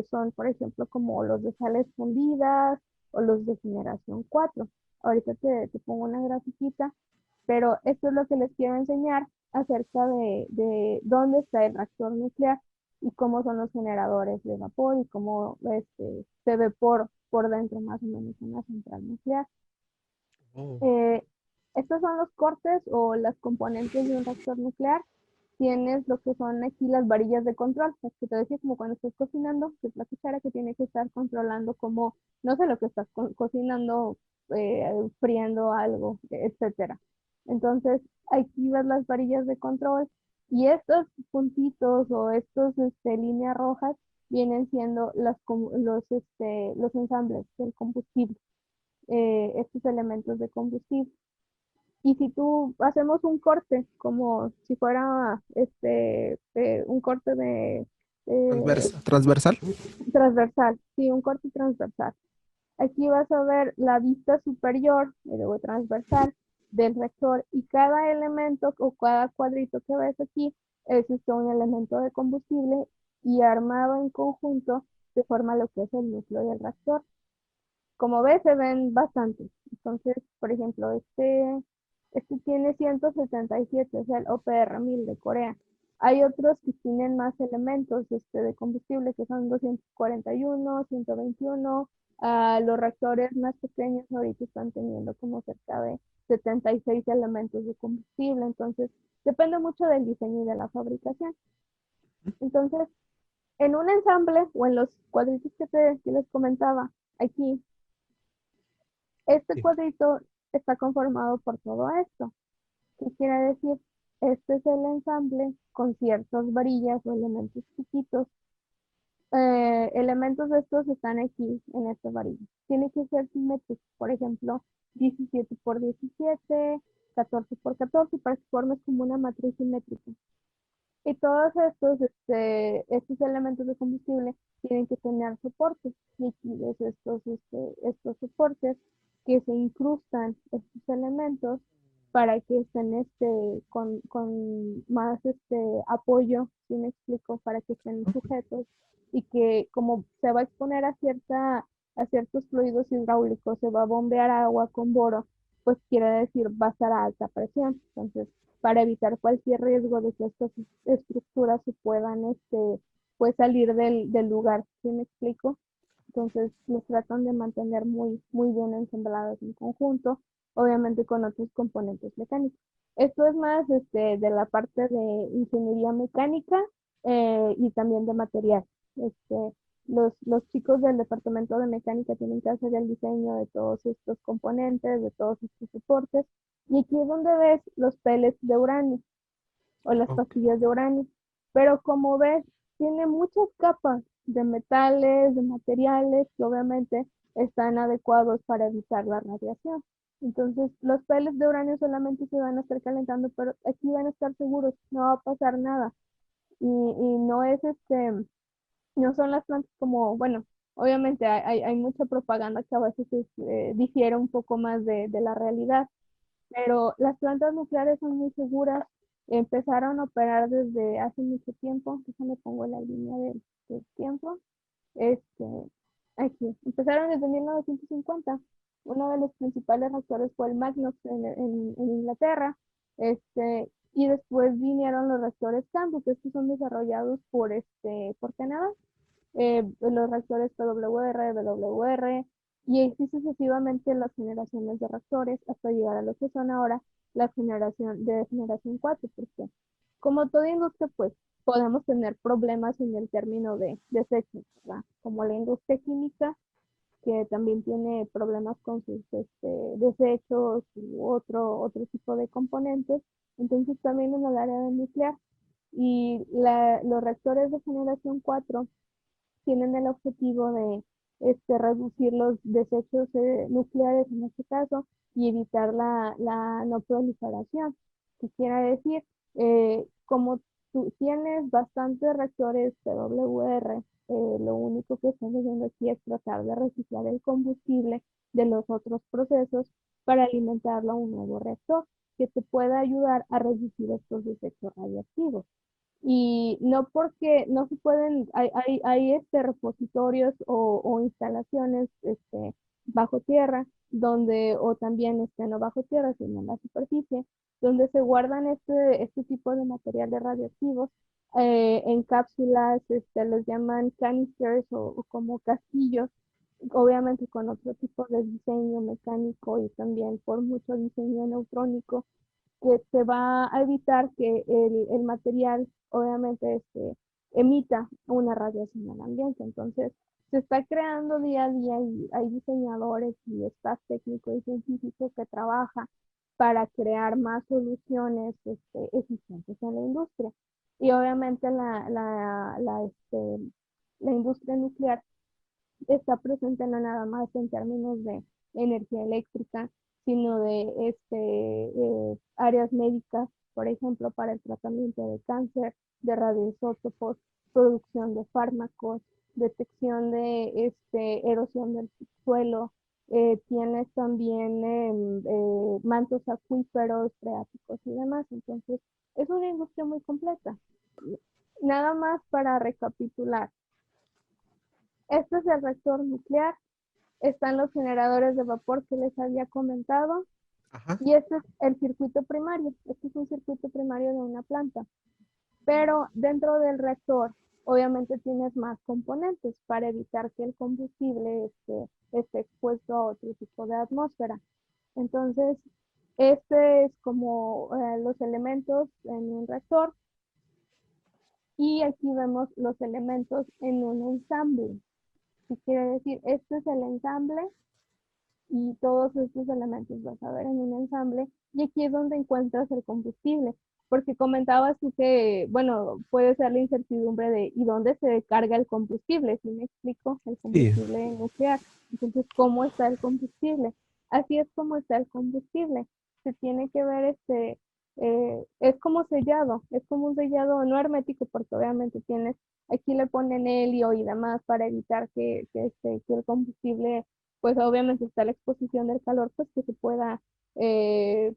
son, por ejemplo, como los de sales fundidas o los de generación 4. Ahorita te pongo una grafiquita, pero esto es lo que les quiero enseñar acerca de dónde está el reactor nuclear y cómo son los generadores de vapor y cómo se ve por dentro más o menos una central nuclear. Oh, Eh, Estos son los cortes o las componentes de un reactor nuclear. Tienes lo que son aquí las varillas de control, las que te decía como cuando estás cocinando, que es la cuchara que tiene que estar controlando como, no sé lo que estás cocinando, friendo algo, etcétera. Entonces, aquí ves las varillas de control y estos puntitos o estos líneas rojas vienen siendo los ensambles del combustible, estos elementos de combustible. Y si tú hacemos un corte, como si fuera un corte transversal. transversal, sí, un corte transversal. Aquí vas a ver la vista superior y luego transversal del reactor y cada elemento o cada cuadrito que ves aquí es un elemento de combustible y armado en conjunto se forma lo que es el núcleo del reactor. Como ves, se ven bastantes. Entonces, por ejemplo, este tiene 177, es el OPR-1000 de Corea. Hay otros que tienen más elementos de combustible, que son 241, 121. Los reactores más pequeños ahorita están teniendo como cerca de 76 elementos de combustible. Entonces, depende mucho del diseño y de la fabricación. Entonces, en un ensamble o en los cuadritos que les comentaba, aquí este Sí. cuadrito está conformado por todo esto. ¿Qué quiere decir? Este es el ensamble con ciertas varillas o elementos chiquitos. Elementos de estos están aquí en esta varilla. Tiene que ser simétrico, por ejemplo, 17 por 17, 14 por 14, para que formes como una matriz simétrica. Y todos estos elementos de combustible tienen que tener soportes. Y aquí ves estos soportes que se incrustan estos elementos para que estén con más apoyo, ¿si me explico? Para que estén sujetos y que como se va a exponer a ciertos fluidos hidráulicos, se va a bombear agua con boro, pues quiere decir va a estar a alta presión. Entonces, para evitar cualquier riesgo de que estas estructuras se puedan pues salir del lugar, ¿sí me explico? Entonces los tratan de mantener muy bien ensamblados en conjunto, obviamente con otros componentes mecánicos. Esto es más de la parte de ingeniería mecánica y también de material. Los chicos del departamento de mecánica tienen que hacer el diseño de todos estos componentes, de todos estos soportes, y aquí es donde ves los pellets de uranio o las Ok. pastillas de uranio. Pero como ves, tiene muchas capas de metales, de materiales que obviamente están adecuados para evitar la radiación. Entonces, los pellets de uranio solamente se van a estar calentando, pero aquí van a estar seguros, no va a pasar nada. Y no es no son las plantas como, bueno, obviamente hay mucha propaganda que a veces difiere un poco más de la realidad, pero las plantas nucleares son muy seguras. Empezaron a operar desde hace mucho tiempo. Déjame pongo la línea del tiempo. Este, Aquí. Empezaron desde 1950. Uno de los principales reactores fue el Magnox en Inglaterra. Y después vinieron los reactores Campbell, que estos son desarrollados por Canadá, los reactores PWR, WR, y así sucesivamente las generaciones de reactores hasta llegar a lo que son ahora la generación 4, porque como toda industria, pues podemos tener problemas en el término de desechos, ¿verdad? Como la industria química, que también tiene problemas con sus desechos u otro tipo de componentes, entonces también en el área de nuclear. Y los reactores de generación 4 tienen el objetivo de reducir los desechos nucleares en este caso y evitar la no proliferación. ¿Qué quiere decir? Como tú tienes bastantes reactores PWR, lo único que están haciendo aquí es tratar de reciclar el combustible de los otros procesos para alimentarlo a un nuevo reactor que te pueda ayudar a reducir estos desechos radiactivos. Y no porque no se pueden, hay repositorios o instalaciones bajo tierra, donde, o también no bajo tierra, sino en la superficie, donde se guardan este tipo de materiales radioactivos en cápsulas, los llaman canisters o como castillos, obviamente con otro tipo de diseño mecánico y también por mucho diseño neutrónico que se va a evitar que el material obviamente emita una radiación al ambiente. Entonces, se está creando día a día y hay diseñadores y staff técnico y científico que trabaja para crear más soluciones eficientes en la industria. Y obviamente la industria nuclear está presente no nada más en términos de energía eléctrica, sino de áreas médicas, por ejemplo, para el tratamiento de cáncer, de radioisótopos, producción de fármacos, detección de erosión del suelo. Tienes también mantos acuíferos, freáticos y demás. Entonces, es una industria muy completa. Nada más para recapitular. Este es el reactor nuclear, están los generadores de vapor que les había comentado Ajá. y este es el circuito primario. Este es un circuito primario de una planta. Pero dentro del reactor, obviamente tienes más componentes para evitar que el combustible esté expuesto a otro tipo de atmósfera. Entonces, este es como los elementos en un reactor y aquí vemos los elementos en un ensamble. ¿Qué quiere decir? Este es el ensamble y todos estos elementos vas a ver en un ensamble y aquí es donde encuentras el combustible, porque comentabas tú que, bueno, puede ser la incertidumbre de ¿y dónde se carga el combustible? Si me explico, el Sí. combustible nuclear. Entonces, ¿cómo está el combustible? Así es como está el combustible. Se tiene que ver es como sellado, es como un sellado no hermético, porque obviamente tienes, aquí le ponen helio y demás para evitar que el combustible pues obviamente está la exposición del calor, pues que se pueda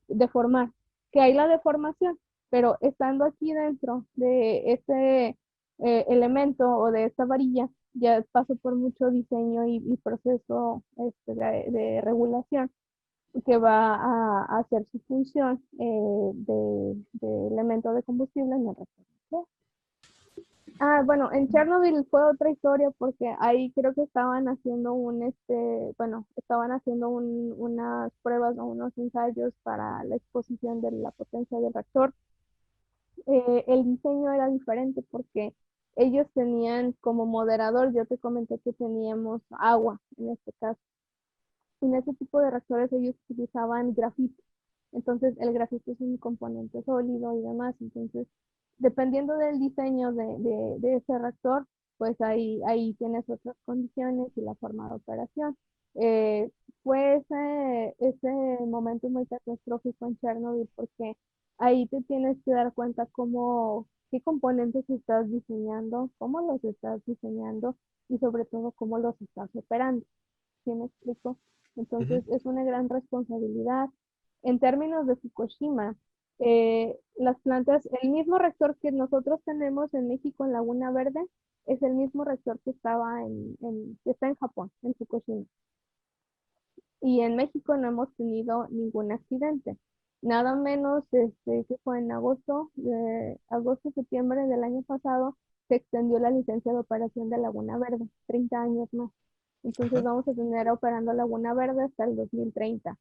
deformar, que hay la deformación, pero estando aquí dentro de este elemento o de esta varilla, ya pasó por mucho diseño y proceso de regulación que va a hacer su función de elemento de combustible en el reactor. Ah, bueno, en Chernobyl fue otra historia porque ahí creo que estaban haciendo bueno, estaban haciendo unas pruebas o unos ensayos para la exposición de la potencia del reactor. El diseño era diferente porque ellos tenían como moderador, yo te comenté que teníamos agua en este caso. En ese tipo de reactores ellos utilizaban grafito. Entonces el grafito es un componente sólido y demás. Entonces, dependiendo del diseño de ese reactor, pues ahí tienes otras condiciones y la forma de operación. Eh, Fue ese momento muy catastrófico en Chernobyl porque ahí te tienes que dar cuenta qué componentes estás diseñando, cómo los estás diseñando y sobre todo cómo los estás operando. ¿Sí me explico? Ujú. Entonces es una gran responsabilidad. En términos de Fukushima, las plantas, el mismo reactor que nosotros tenemos en México en Laguna Verde, es el mismo reactor que que está en Japón, en Fukushima. Y en México no hemos tenido ningún accidente. Nada menos, que fue en septiembre del año pasado, se extendió la licencia de operación de Laguna Verde, 30 años más. Entonces Ajá. vamos a tener operando Laguna Verde hasta el 2030.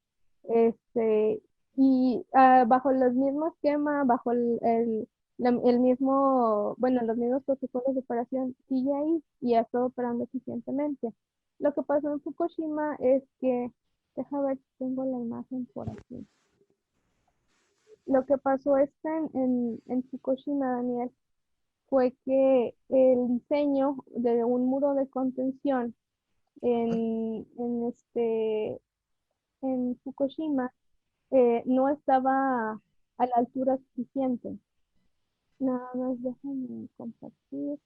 Este, y bajo el mismo esquema, bajo el mismo, bueno, los mismos protocolos de operación, sigue ahí y ha estado operando eficientemente. Lo que pasó en Fukushima es que, deja ver si tengo la imagen por aquí. Lo que pasó es que en Fukushima, Daniel, fue que el diseño de un muro de contención Ajá. en Fukushima no estaba a la altura suficiente. Nada más déjame compartir.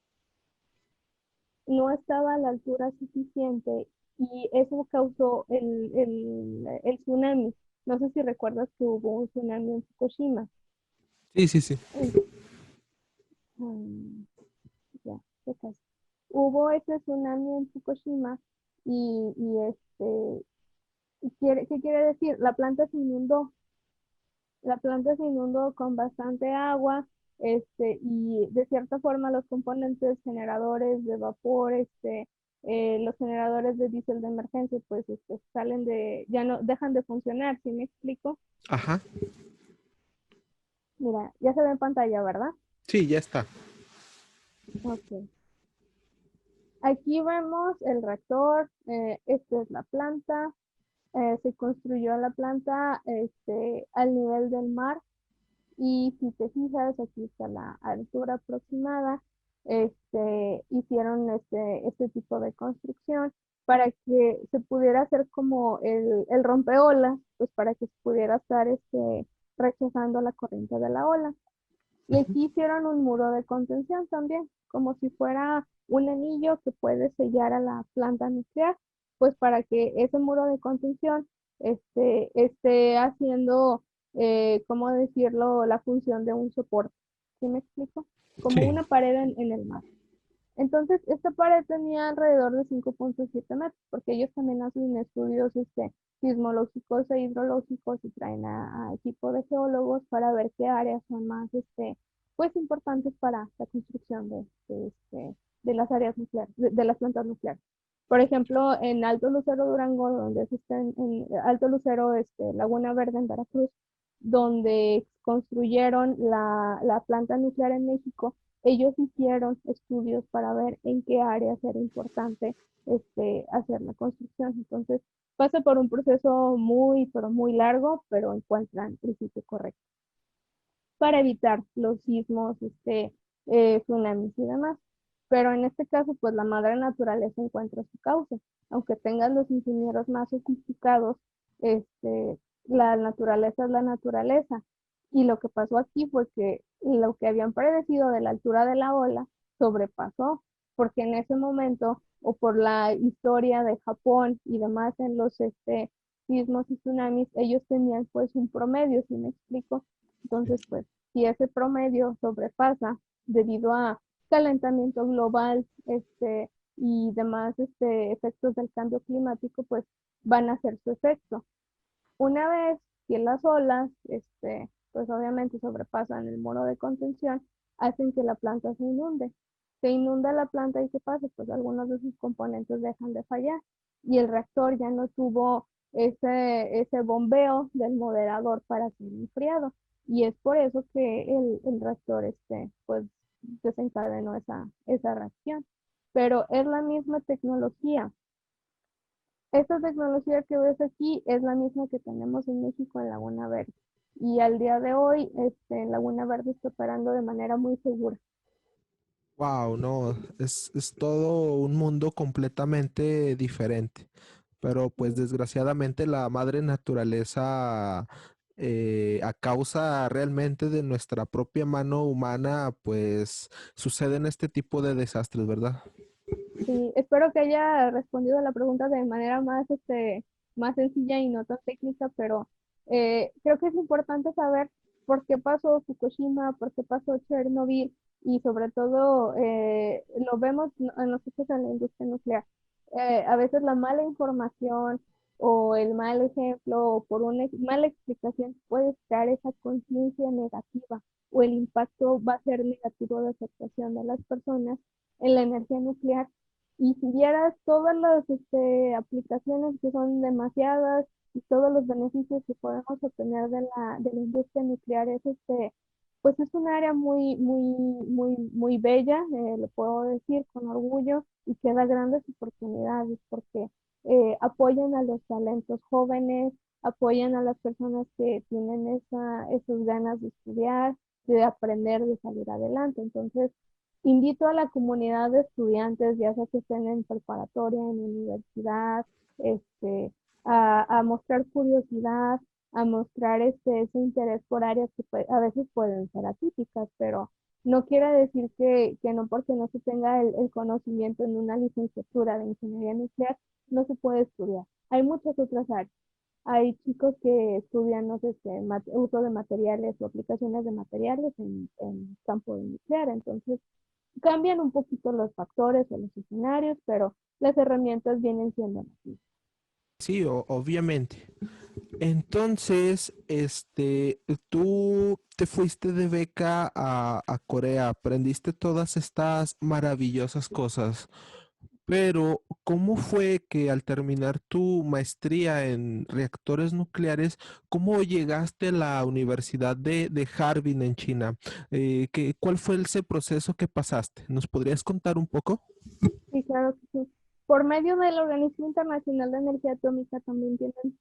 No estaba a la altura suficiente y eso causó el tsunami. No sé si recuerdas que hubo un tsunami en Fukushima. Sí, sí, sí. mm, ya, ya casi. Hubo ese tsunami en Fukushima ¿qué quiere decir? La planta se inundó con bastante agua, y de cierta forma los componentes generadores de vapor, los generadores de diésel de emergencia, pues ya no dejan de funcionar, ¿sí me explico? Ajá. Mira, ya se ve en pantalla, ¿verdad? Sí, ya está. Ok. Aquí vemos el reactor, esta es la planta, se construyó la planta al nivel del mar. Y si te fijas, aquí está la altura aproximada. Hicieron este tipo de construcción para que se pudiera hacer como el rompeolas, pues para que se pudiera estar rechazando la corriente de la ola. Y Ujú. aquí hicieron un muro de contención también, como si fuera un anillo que puede sellar a la planta nuclear, pues para que ese muro de contención esté haciendo, ¿cómo decirlo?, la función de un soporte. ¿Sí me explico? Como Sí. una pared en el mar. Entonces, esta pared tenía alrededor de 5.7 metros, porque ellos también hacen estudios sismológicos e hidrológicos y traen a equipo de geólogos para ver qué áreas son más pues importantes para la construcción de las áreas nucleares, de las plantas nucleares. Por ejemplo, en Alto Lucero Durango, donde existen en Alto Lucero, Laguna Verde en Veracruz, donde construyeron la planta nuclear en México, ellos hicieron estudios para ver en qué áreas era importante hacer la construcción. Entonces, pasa por un proceso muy, pero muy largo, pero encuentran el sitio correcto para evitar los sismos, tsunamis y demás. Pero en este caso, pues la madre naturaleza encuentra su causa. Aunque tengan los ingenieros más sofisticados, la naturaleza es la naturaleza. Y lo que pasó aquí fue que lo que habían predecido de la altura de la ola sobrepasó, porque en ese momento, o por la historia de Japón y demás en los sismos y tsunamis, ellos tenían pues un promedio, ¿si me explico? Entonces, pues, si ese promedio sobrepasa debido a calentamiento global, y demás efectos del cambio climático, pues van a hacer su efecto. Una vez que las olas, pues obviamente sobrepasan el muro de contención, hacen que la planta se inunde. Se inunda la planta y ¿qué pasa? Pues algunos de sus componentes dejan de fallar y el reactor ya no tuvo ese bombeo del moderador para ser enfriado. Y es por eso que el reactor pues desencadenó esa reacción. Pero es la misma tecnología. Esta tecnología que ves aquí es la misma que tenemos en México en Laguna Verde. Y al día de hoy, en Laguna Verde está operando de manera muy segura. Wow, no, es todo un mundo completamente diferente. Pero pues desgraciadamente la madre naturaleza, a causa realmente de nuestra propia mano humana, pues suceden este tipo de desastres, ¿verdad? Sí, espero que haya respondido a la pregunta de manera más sencilla y no tan técnica, pero creo que es importante saber por qué pasó Fukushima, por qué pasó Chernobyl y sobre todo lo vemos en los hechos en la industria nuclear. A veces la mala información o el mal ejemplo o por una mala explicación puede crear esa conciencia negativa o el impacto va a ser negativo de afectación de las personas en la energía nuclear y si vieras todas las aplicaciones que son demasiadas y todos los beneficios que podemos obtener de la industria nuclear, pues es un área muy, muy, muy, muy bella, lo puedo decir con orgullo, y que da grandes oportunidades porque apoyan a los talentos jóvenes, apoyan a las personas que tienen esas ganas de estudiar, de aprender, de salir adelante. Entonces, invito a la comunidad de estudiantes, ya sea que estén en preparatoria, en universidad, a mostrar curiosidad, a mostrar ese interés por áreas que a veces pueden ser atípicas, pero no quiere decir que no porque no se tenga el conocimiento en una licenciatura de ingeniería nuclear, no se puede estudiar. Hay muchas otras áreas. Hay chicos que estudian, no sé, uso de materiales o aplicaciones de materiales en campo nuclear. Entonces, cambian un poquito los factores o los escenarios, pero las herramientas vienen siendo las mismas. Sí, obviamente. Entonces, tú te fuiste de beca a Corea, aprendiste todas estas maravillosas cosas, pero ¿cómo fue que al terminar tu maestría en reactores nucleares, cómo llegaste a la Universidad de Harbin en China? ¿Cuál fue ese proceso que pasaste? ¿Nos podrías contar un poco? Sí, claro que sí. Por medio del Organismo Internacional de Energía Atómica también tienen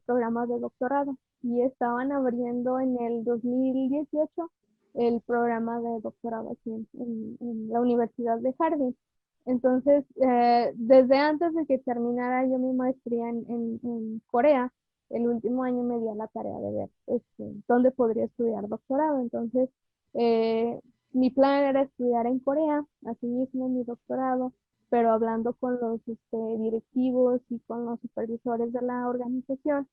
programas de doctorado y estaban abriendo en el 2018 el programa de doctorado aquí en la Universidad de Harbin. Entonces, desde antes de que terminara yo mi maestría en Corea, el último año me di a la tarea de ver dónde podría estudiar doctorado. Entonces, eh, mi plan era estudiar en Corea, asimismo mi doctorado, pero hablando con los directivos y con los supervisores de la organización,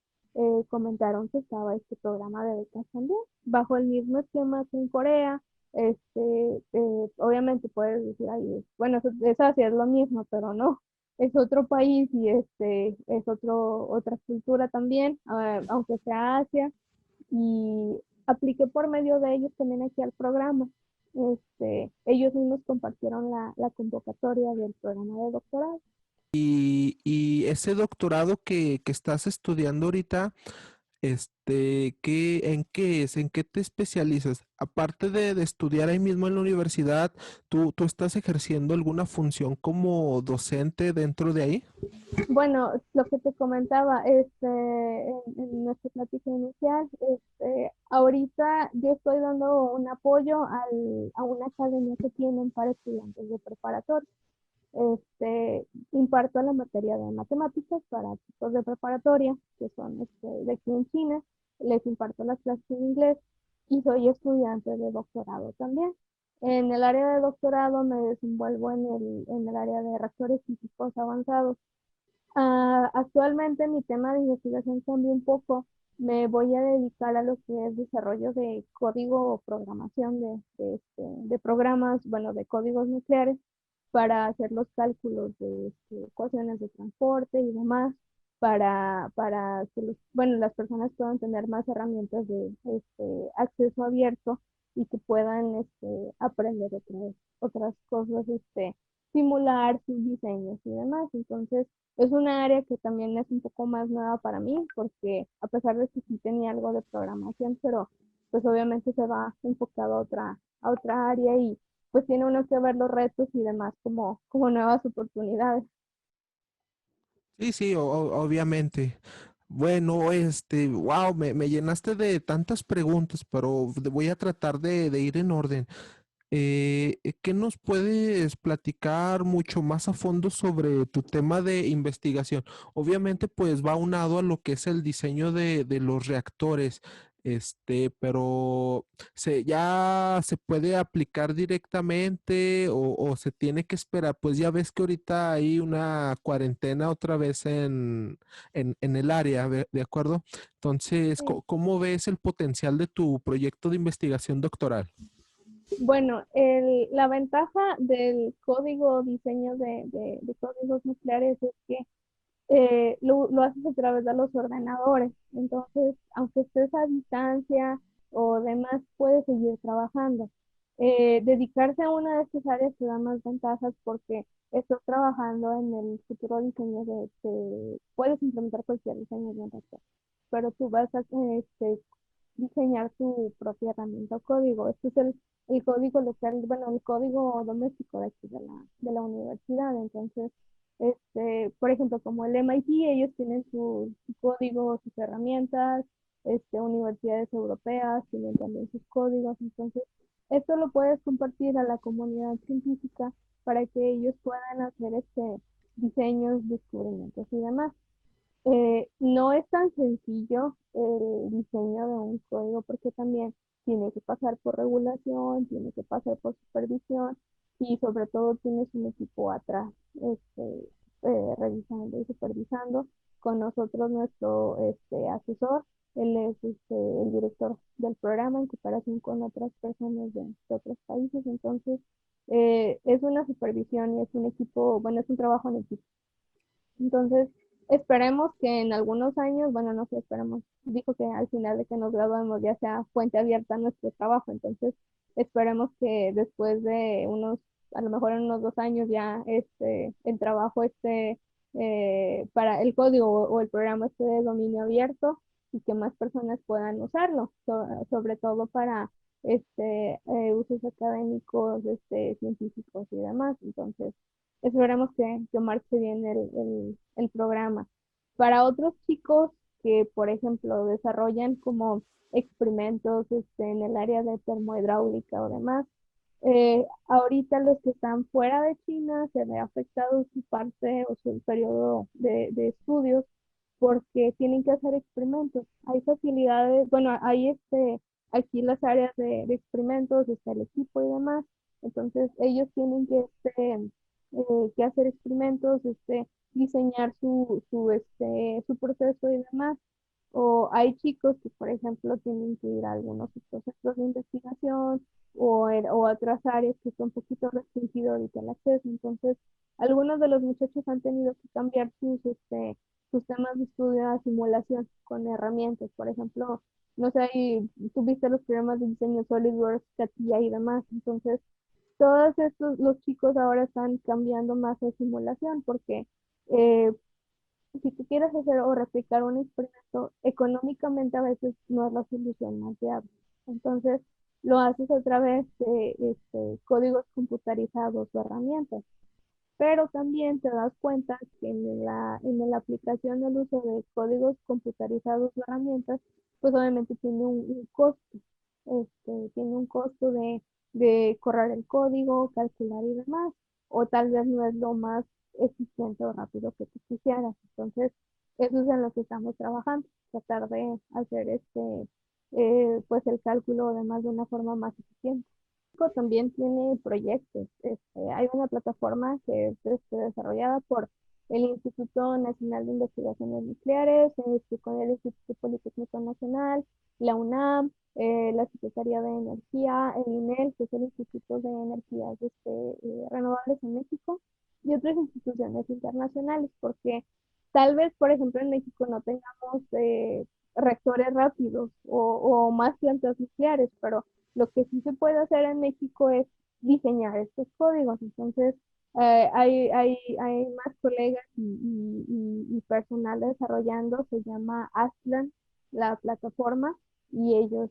comentaron que estaba este programa de becas también, bajo el mismo esquema que en Corea. Obviamente puedes decir, ay, bueno, es Asia, es lo mismo, pero no, es otro país y es otra cultura también, aunque sea Asia, y apliqué por medio de ellos también aquí al programa. Ellos mismos compartieron la convocatoria del programa de doctorado. Y ese doctorado que estás estudiando ahorita, ¿en qué es? ¿En qué te especializas? Aparte de estudiar ahí mismo en la universidad, ¿tú estás ejerciendo alguna función como docente dentro de ahí? Bueno, lo que te comentaba en nuestra plática inicial, ahorita yo estoy dando un apoyo a una academia que tienen para estudiantes de preparatoria. Imparto la materia de matemáticas para chicos de preparatoria, que son de aquí en China. Les imparto las clases en inglés y soy estudiante de doctorado también. En el área de doctorado me desenvuelvo en el área de reactores físicos avanzados. Actualmente mi tema de investigación cambió un poco. Me voy a dedicar a lo que es desarrollo de código o programación de programas, bueno, de códigos nucleares para hacer los cálculos de ecuaciones de transporte y demás, para que bueno, las personas puedan tener más herramientas de acceso abierto y que puedan aprender otras cosas, simular sus diseños y demás. Entonces, es una área que también es un poco más nueva para mí, porque a pesar de que sí tenía algo de programación, pero pues obviamente se va enfocado a otra área y pues tiene uno que ver los retos y demás como nuevas oportunidades. Sí, sí, obviamente. Bueno, wow, me llenaste de tantas preguntas, pero voy a tratar de ir en orden. ¿Qué nos puedes platicar mucho más a fondo sobre tu tema de investigación? Obviamente, pues va unado a lo que es el diseño de los reactores, pero ya se puede aplicar directamente o se tiene que esperar. Pues ya ves que ahorita hay una cuarentena otra vez en el área, ¿de acuerdo? Entonces, Sí. ¿cómo ves el potencial de tu proyecto de investigación doctoral? Bueno, la ventaja del código diseño de códigos nucleares es que lo haces a través de los ordenadores. Entonces, aunque estés a distancia o demás, puedes seguir trabajando. Dedicarse a una de estas áreas te da más ventajas porque estás trabajando en el futuro diseño puedes implementar cualquier diseño de un reactor, pero tú vas a diseñar tu propia herramienta o código. Este es el código local, bueno, el código doméstico de aquí de la universidad. Entonces, por ejemplo, como el MIT, ellos tienen su código, sus herramientas, universidades europeas tienen también sus códigos. Entonces, esto lo puedes compartir a la comunidad científica para que ellos puedan hacer diseños, descubrimientos y demás. No es tan sencillo el diseño de un código porque también tiene que pasar por regulación, tiene que pasar por supervisión y sobre todo tienes un equipo atrás revisando y supervisando con nosotros nuestro asesor. Él es el director del programa en comparación con otras personas de otros países. Entonces, es una supervisión y es un equipo, bueno, es un trabajo en equipo. Entonces, esperemos que en algunos años, bueno, no sé, esperemos, dijo que al final de que nos graduemos ya sea fuente abierta nuestro trabajo. Entonces, esperemos que después de unos, a lo mejor en unos 2 años ya el trabajo para el código o el programa esté de dominio abierto y que más personas puedan usarlo, sobre todo para usos académicos, científicos y demás. Entonces, esperemos que marche bien el programa. Para otros chicos que, por ejemplo, desarrollan como experimentos en el área de termohidráulica o demás, ahorita los que están fuera de China se ve afectado su parte o su periodo de estudios porque tienen que hacer experimentos. Hay facilidades, bueno, hay aquí las áreas de experimentos, está el equipo y demás. Entonces ellos tienen que hacer experimentos, diseñar su proceso y demás. O hay chicos que, por ejemplo, tienen que ir a algunos procesos de investigación o a otras áreas que son un poquito restringido ahorita el acceso. Entonces, algunos de los muchachos han tenido que cambiar sus temas de estudio a simulación con herramientas. Por ejemplo, no sé, tú viste los programas de diseño SolidWorks, CATIA y demás. Entonces, todos estos, los chicos ahora están cambiando más a simulación porque eh, si tú quieres hacer o replicar un experimento, económicamente a veces no es la solución más viable. Entonces, lo haces a través de códigos computarizados o herramientas. Pero también te das cuenta que en la aplicación del uso de códigos computarizados o herramientas, pues obviamente tiene un costo. Tiene un costo de correr el código, calcular y demás, o tal vez no es lo más eficiente o rápido que tú quisieras. Entonces, eso es en lo que estamos trabajando, tratar de hacer pues el cálculo además de una forma más eficiente. También tiene proyectos. Hay una plataforma que es desarrollada por el Instituto Nacional de Investigaciones Nucleares, con el Instituto Politécnico Nacional, la UNAM, la Secretaría de Energía, el INEL, que es el Instituto de Energías Renovables en México, y otras instituciones internacionales, porque tal vez, por ejemplo, en México no tengamos reactores rápidos o más plantas nucleares, pero lo que sí se puede hacer en México es diseñar estos códigos. Entonces, hay más colegas y personal desarrollando, se llama Aslan, la plataforma, y ellos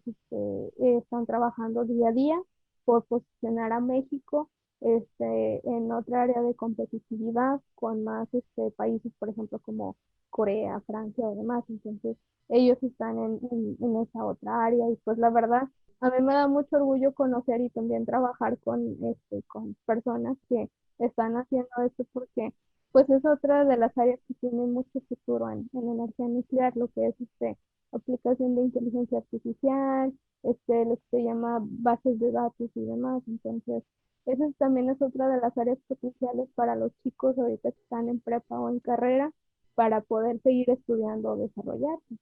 están trabajando día a día por posicionar a México en otra área de competitividad con más países, por ejemplo, como Corea, Francia o demás. Entonces, ellos están en esa otra área y pues la verdad, a mí me da mucho orgullo conocer y también trabajar con personas que están haciendo esto porque pues es otra de las áreas que tienen mucho futuro en energía nuclear, lo que es aplicación de inteligencia artificial, lo que se llama bases de datos y demás. Entonces, también es otra de las áreas potenciales para los chicos ahorita que están en prepa o en carrera para poder seguir estudiando o desarrollarse.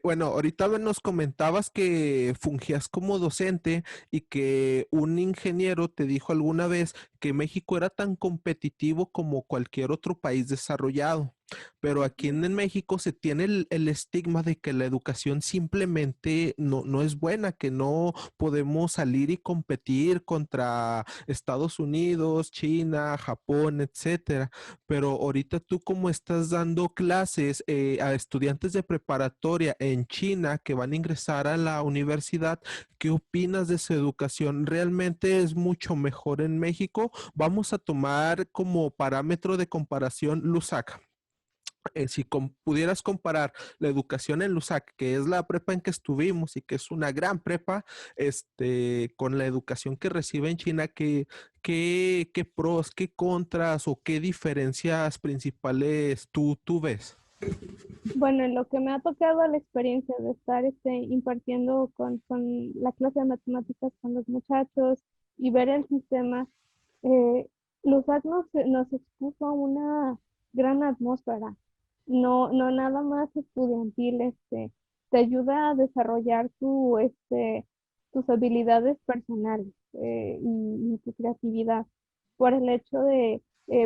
Bueno, ahorita nos comentabas que fungías como docente y que un ingeniero te dijo alguna vez que México era tan competitivo como cualquier otro país desarrollado. Pero aquí en México se tiene el estigma de que la educación simplemente no es buena, que no podemos salir y competir contra Estados Unidos, China, Japón, etcétera. Pero ahorita tú como estás dando clases a estudiantes de preparatoria en China que van a ingresar a la universidad, ¿qué opinas de su educación? ¿Realmente es mucho mejor en México? Vamos a tomar como parámetro de comparación LUSAC. Si pudieras comparar la educación en LUSAC, que es la prepa en que estuvimos y que es una gran prepa, con la educación que recibe en China, ¿qué pros, qué contras o qué diferencias principales tú ves? Bueno, en lo que me ha tocado la experiencia de estar impartiendo con la clase de matemáticas con los muchachos y ver el sistema, eh, Lusac nos expuso una gran atmósfera. no nada más estudiantil, te ayuda a desarrollar tus habilidades personales y tu creatividad por el hecho de,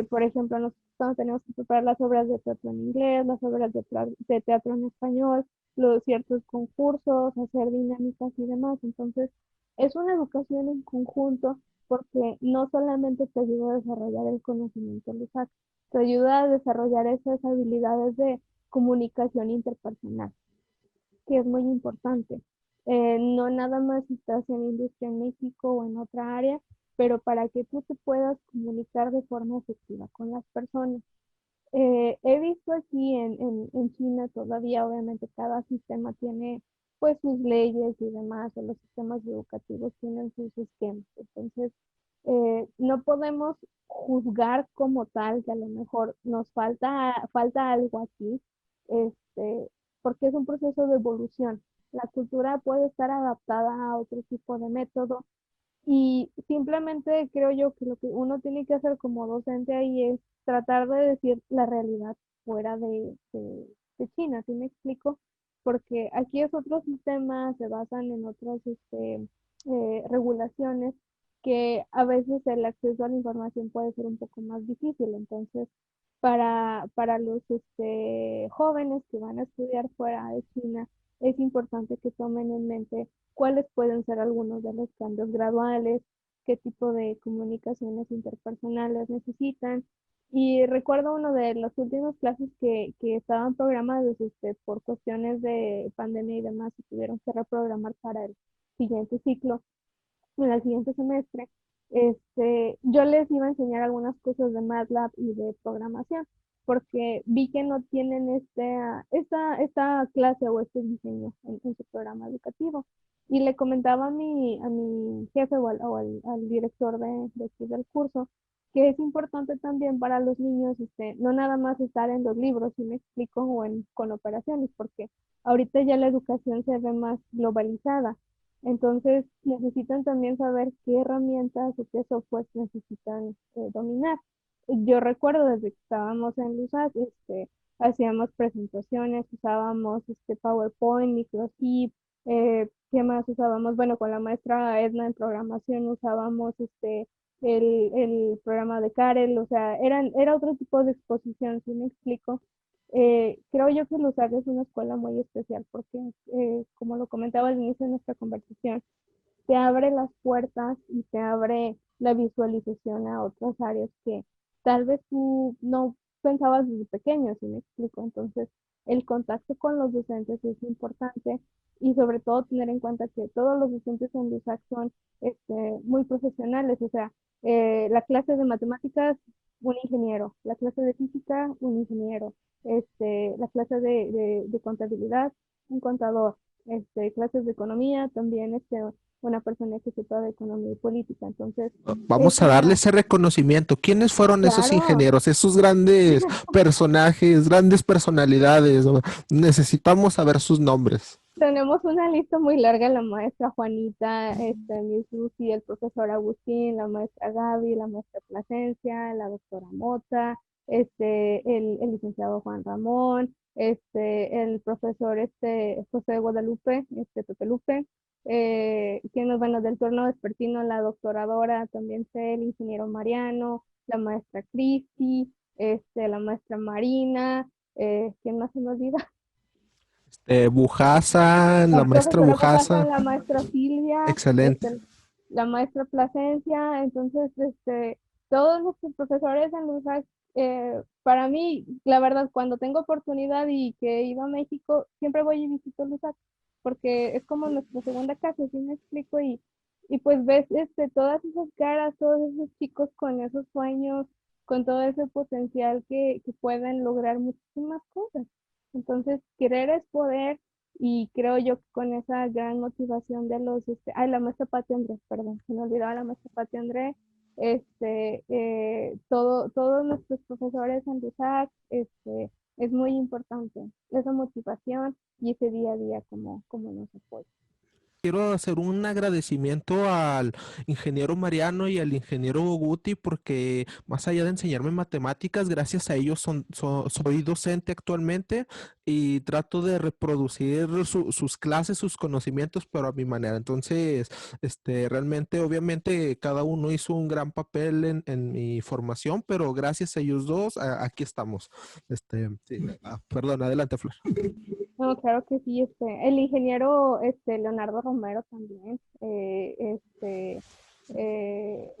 por ejemplo, nosotros cuando tenemos que preparar las obras de teatro en inglés, las obras de teatro en español, los ciertos concursos, hacer dinámicas y demás. Entonces, es una educación en conjunto porque no solamente te ayuda a desarrollar el conocimiento LUSAC, te ayuda a desarrollar esas habilidades de comunicación interpersonal, que es muy importante. No nada más si estás en industria en México o en otra área, pero para que tú te puedas comunicar de forma efectiva con las personas. He visto aquí en China todavía, obviamente, cada sistema tiene pues sus leyes y demás, o los sistemas educativos tienen sus esquemas. Entonces, no podemos juzgar como tal que a lo mejor nos falta algo aquí, este, porque es un proceso de evolución. La cultura puede estar adaptada a otro tipo de método, y simplemente creo yo que lo que uno tiene que hacer como docente ahí es tratar de decir la realidad fuera de China, ¿sí me explico? Porque aquí es otro sistema, se basan en otras regulaciones que a veces el acceso a la información puede ser un poco más difícil. Entonces, para los jóvenes que van a estudiar fuera de China, es importante que tomen en mente cuáles pueden ser algunos de los cambios graduales, qué tipo de comunicaciones interpersonales necesitan. Y recuerdo uno de los últimos clases que estaban programados por cuestiones de pandemia y demás, y tuvieron que reprogramar para el siguiente ciclo, en el siguiente semestre. Yo les iba a enseñar algunas cosas de MATLAB y de programación, porque vi que no tienen esta clase o este diseño en su programa educativo. Y le comentaba a mi jefe o al director de aquí del curso que es importante también para los niños, no nada más estar en los libros, si me explico, con operaciones, porque ahorita ya la educación se ve más globalizada. Entonces, necesitan también saber qué herramientas o qué software necesitan dominar. Yo recuerdo desde que estábamos en LUSAC, hacíamos presentaciones, usábamos PowerPoint, Microsoft, ¿qué más usábamos? Bueno, con la maestra Edna en programación usábamos el programa de Karel, o sea, era otro tipo de exposición, ¿sí me explico? Creo yo que Lusac es una escuela muy especial porque, como lo comentaba al inicio de nuestra conversación, te abre las puertas y te abre la visualización a otras áreas que tal vez tú no pensabas desde pequeño, ¿sí me explico? Entonces, el contacto con los docentes es importante y sobre todo tener en cuenta que todos los docentes en Lusac son muy profesionales, o sea, la clase de matemáticas, un ingeniero, la clase de física, un ingeniero, la clase de contabilidad, un contador, clases de economía, también una persona que sepa de economía y política. Entonces, Vamos a darle esa, ese reconocimiento. ¿Quiénes fueron esos claro, ingenieros, esos grandes personajes, grandes personalidades? ¿No? Necesitamos saber sus nombres. tenemos una lista muy larga, la maestra Juanita, Miss Lucy, el profesor Agustín, la maestra Gaby, la maestra Plasencia, la doctora Mota, el licenciado Juan Ramón, el profesor José Guadalupe, Pepe Lupe, quienes, bueno, del turno vespertino, la doctora Dora, también sé, el ingeniero Mariano, la maestra Cristi, la maestra Marina, ¿quién más se me olvida? Bujasa, La la maestra profesora Bojasa, Bujasa, la maestra Silvia, excelente. la maestra Plasencia. Entonces, todos nuestros profesores en LUSAC, para mí, la verdad, cuando tengo oportunidad y que he ido a México, siempre voy y visito LUSAC, porque es como nuestra segunda casa, ¿sí me explico? Y pues ves todas esas caras, todos esos chicos con esos sueños, con todo ese potencial que pueden lograr muchísimas cosas. Entonces, querer es poder, y creo yo que con esa gran motivación de la maestra Pati Andrés, perdón, se me olvidaba la maestra Pati Andrés, todos nuestros profesores en LUSAC, es muy importante esa motivación y ese día a día como nos apoya. quiero hacer un agradecimiento al ingeniero Mariano y al ingeniero Guti porque más allá de enseñarme matemáticas, gracias a ellos soy docente actualmente y trato de reproducir sus clases, sus conocimientos, pero a mi manera. Entonces, realmente, obviamente, cada uno hizo un gran papel en mi formación, pero gracias a ellos dos, aquí estamos. Sí, perdón, adelante, Flor. No, claro que sí, el ingeniero Leonardo Romero también,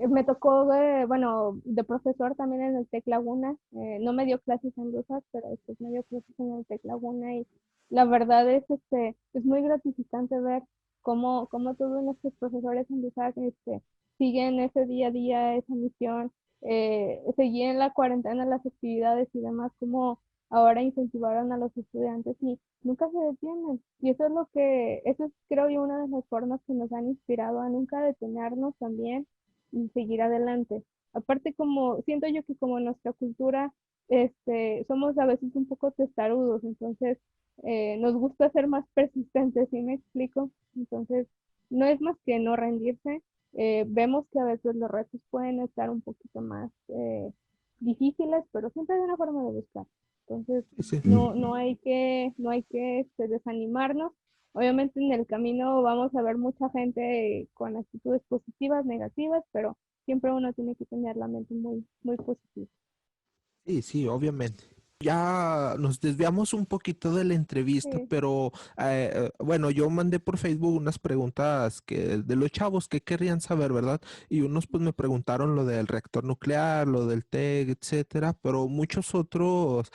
me tocó, bueno, de profesor también en el TEC Laguna, no me dio clases en Rusas, pero después me dio clases en el TEC Laguna y la verdad es muy gratificante ver cómo todos nuestros profesores en Rusas, siguen ese día a día, esa misión, seguían la cuarentena, las actividades y demás, como ahora incentivaron a los estudiantes y nunca se detienen. Y eso es creo yo una de las formas que nos han inspirado a nunca detenernos también y seguir adelante. Aparte como, siento yo que como nuestra cultura, somos a veces un poco testarudos, entonces nos gusta ser más persistentes, ¿sí me explico? Entonces, no es más que no rendirse. Vemos que a veces los retos pueden estar un poquito más difíciles, pero siempre hay una forma de buscar. Entonces, Sí. no hay que desanimarnos. Obviamente en el camino vamos a ver mucha gente con actitudes positivas, negativas, pero siempre uno tiene que tener la mente muy, muy positiva. Sí, sí, obviamente. Ya nos desviamos un poquito de la entrevista, Sí, pero bueno, yo mandé por Facebook unas preguntas de los chavos que querrían saber, ¿verdad? Y unos pues me preguntaron lo del reactor nuclear, lo del TEC, etcétera, pero muchos otros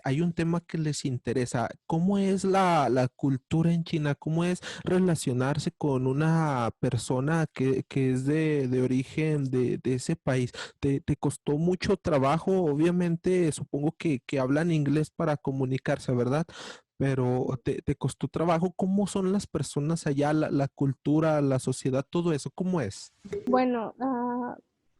hay un tema que les interesa. ¿Cómo es la cultura en China? ¿Cómo es relacionarse con una persona que es de origen de ese país? ¿Te costó mucho trabajo? Obviamente, supongo que hablan inglés para comunicarse, ¿verdad? Pero te costó trabajo. ¿Cómo son las personas allá, la cultura, la sociedad, todo eso? ¿Cómo es? bueno,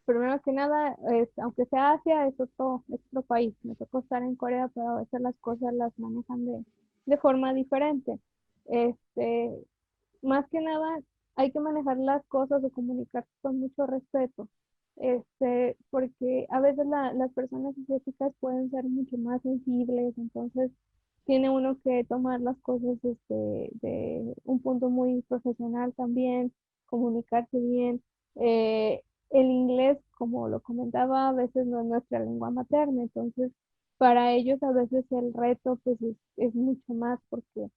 primero que nada, aunque sea Asia, es otro país. Me tocó estar en Corea, pero a veces las cosas las manejan de forma diferente. Este, Más que nada, hay que manejar las cosas o comunicarse con mucho respeto, porque a veces las personas asiáticas pueden ser mucho más sensibles, entonces tiene uno que tomar las cosas de un punto muy profesional también, comunicarse bien. Eh, el inglés, como lo comentaba, a veces no es nuestra lengua materna, entonces para ellos a veces el reto pues es mucho más porque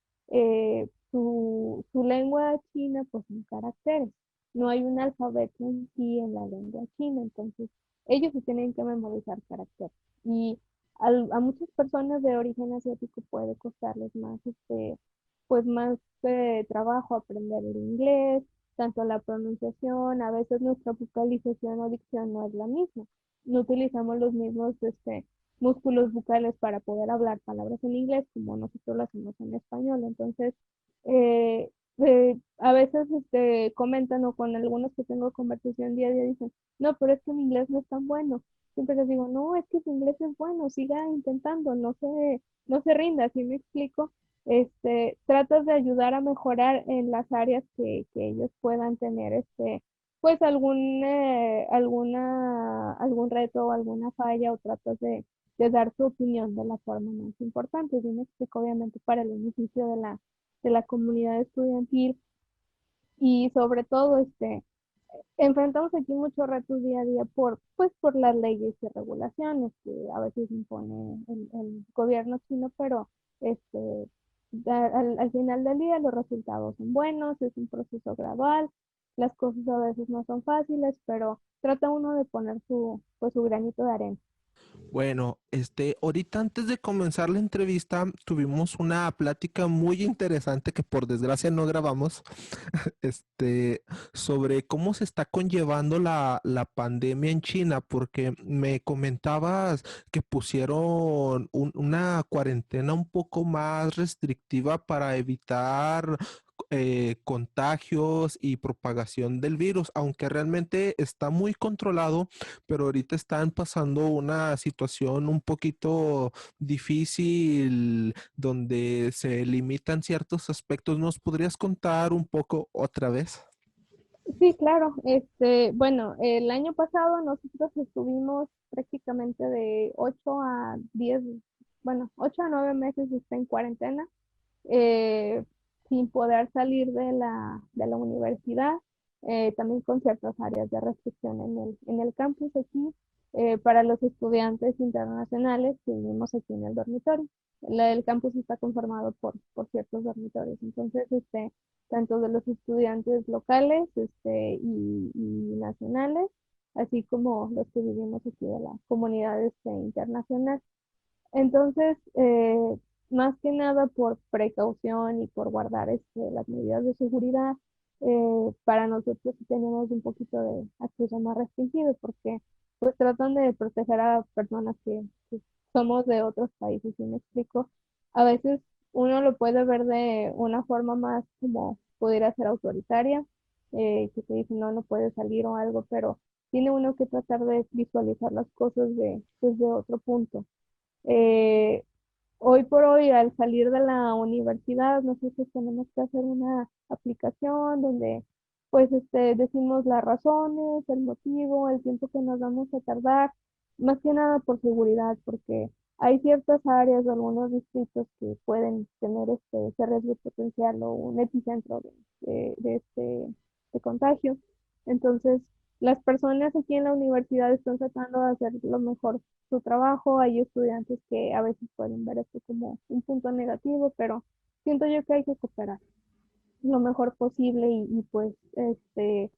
su lengua china pues son caracteres, no hay un alfabeto en sí en la lengua china, entonces ellos se tienen que memorizar caracteres y a muchas personas de origen asiático puede costarles más, pues más trabajo aprender el inglés, tanto la pronunciación, a veces nuestra vocalización o dicción no es la misma, no utilizamos los mismos, músculos bucales para poder hablar palabras en inglés como nosotros lo hacemos en español. Entonces, eh, a veces comentan o con algunos que tengo conversación día a día dicen, no, pero es que mi inglés no es tan bueno. Siempre les digo, no, es que su inglés es bueno, siga intentando, no se rinda, ¿sí me explico? Tratas de ayudar a mejorar en las áreas que ellos puedan tener, pues algún reto o alguna falla o tratas de dar tu opinión de la forma más importante. Yo me explico, obviamente, para el beneficio de la comunidad estudiantil y sobre todo, enfrentamos aquí muchos retos día a día pues por las leyes y regulaciones que a veces impone el gobierno chino, pero este, al final del día los resultados son buenos, es un proceso gradual, las cosas a veces no son fáciles, pero trata uno de poner su granito de arena. Bueno, ahorita antes de comenzar la entrevista tuvimos una plática muy interesante que por desgracia no grabamos, este, sobre cómo se está conllevando la pandemia en China, porque me comentabas que pusieron una cuarentena un poco más restrictiva para evitar contagios y propagación del virus, aunque realmente está muy controlado, pero ahorita están pasando una situación un poquito difícil donde se limitan ciertos aspectos. ¿Nos podrías contar un poco otra vez? Sí, claro. Bueno, el año pasado nosotros estuvimos prácticamente de 8 a 10, bueno, 8 a 9 meses en cuarentena, eh, sin poder salir de la universidad, también con ciertas áreas de restricción en el campus aquí, para los estudiantes internacionales que vivimos aquí en el dormitorio. El campus está conformado por ciertos dormitorios, entonces, tanto de los estudiantes locales, y nacionales, así como los que vivimos aquí de la comunidad, internacional. Entonces, más que nada por precaución y por guardar, las medidas de seguridad, para nosotros sí tenemos un poquito de acceso más restringido porque pues tratan de proteger a personas que somos de otros países, ¿y me explico? A veces uno lo puede ver de una forma más como pudiera ser autoritaria, que te dice no, no puede salir o algo, pero tiene uno que tratar de visualizar las cosas desde otro punto. Eh, Hoy por hoy, al salir de la universidad, nosotros tenemos que hacer una aplicación donde, pues, decimos las razones, el motivo, el tiempo que nos vamos a tardar, más que nada por seguridad, porque hay ciertas áreas o algunos distritos que pueden tener ese riesgo potencial o un epicentro de contagio. Entonces, las personas aquí en la universidad están tratando de hacer lo mejor su trabajo. Hay estudiantes que a veces pueden ver esto como un punto negativo, pero siento yo que hay que cooperar lo mejor posible y pues, sé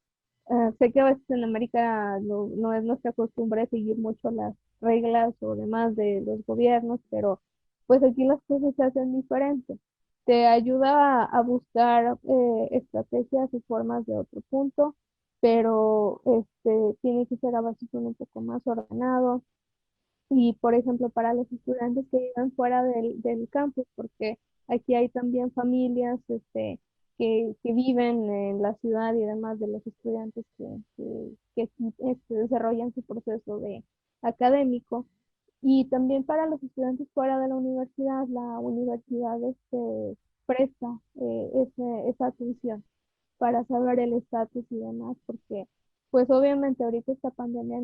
que a veces en América no es nuestra costumbre seguir mucho las reglas o demás de los gobiernos, pero pues aquí las cosas se hacen diferentes. Te ayuda a buscar, estrategias y formas de otro punto, pero tiene que ser a veces un poco más ordenado y, por ejemplo, para los estudiantes que viven fuera del campus, porque aquí hay también familias, que viven en la ciudad y además de los estudiantes que aquí, desarrollan su proceso de académico. Y también para los estudiantes fuera de la universidad, presta, esa atención para saber el estatus y demás, porque pues obviamente ahorita esta pandemia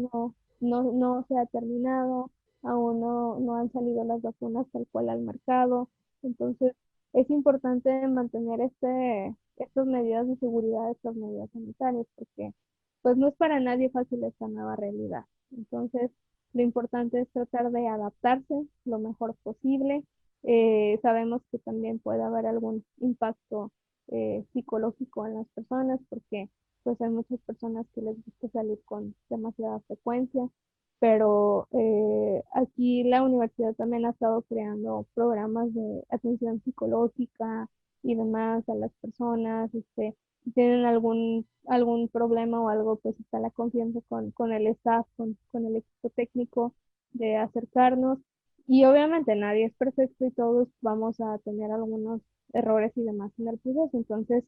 no se ha terminado, aún no han salido las vacunas tal cual al mercado, entonces es importante mantener estas medidas de seguridad, estas medidas sanitarias, porque pues no es para nadie fácil esta nueva realidad. Entonces, lo importante es tratar de adaptarse lo mejor posible. Sabemos que también puede haber algún impacto, psicológico en las personas, porque pues hay muchas personas que les gusta salir con demasiada frecuencia, pero, aquí la universidad también ha estado creando programas de atención psicológica y demás a las personas, si tienen algún problema o algo, pues está la confianza con el staff, con el equipo técnico de acercarnos. Y obviamente nadie es perfecto y todos vamos a tener algunos errores y demás en el proceso. Entonces,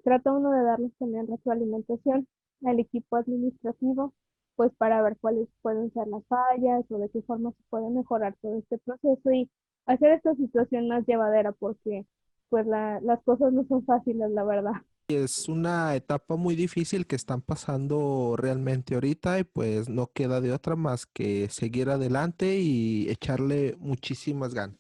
trata uno de darles también retroalimentación al equipo administrativo, pues para ver cuáles pueden ser las fallas o de qué forma se puede mejorar todo este proceso y hacer esta situación más llevadera, porque pues las cosas no son fáciles, la verdad. Es una etapa muy difícil que están pasando realmente ahorita y pues no queda de otra más que seguir adelante y echarle muchísimas ganas.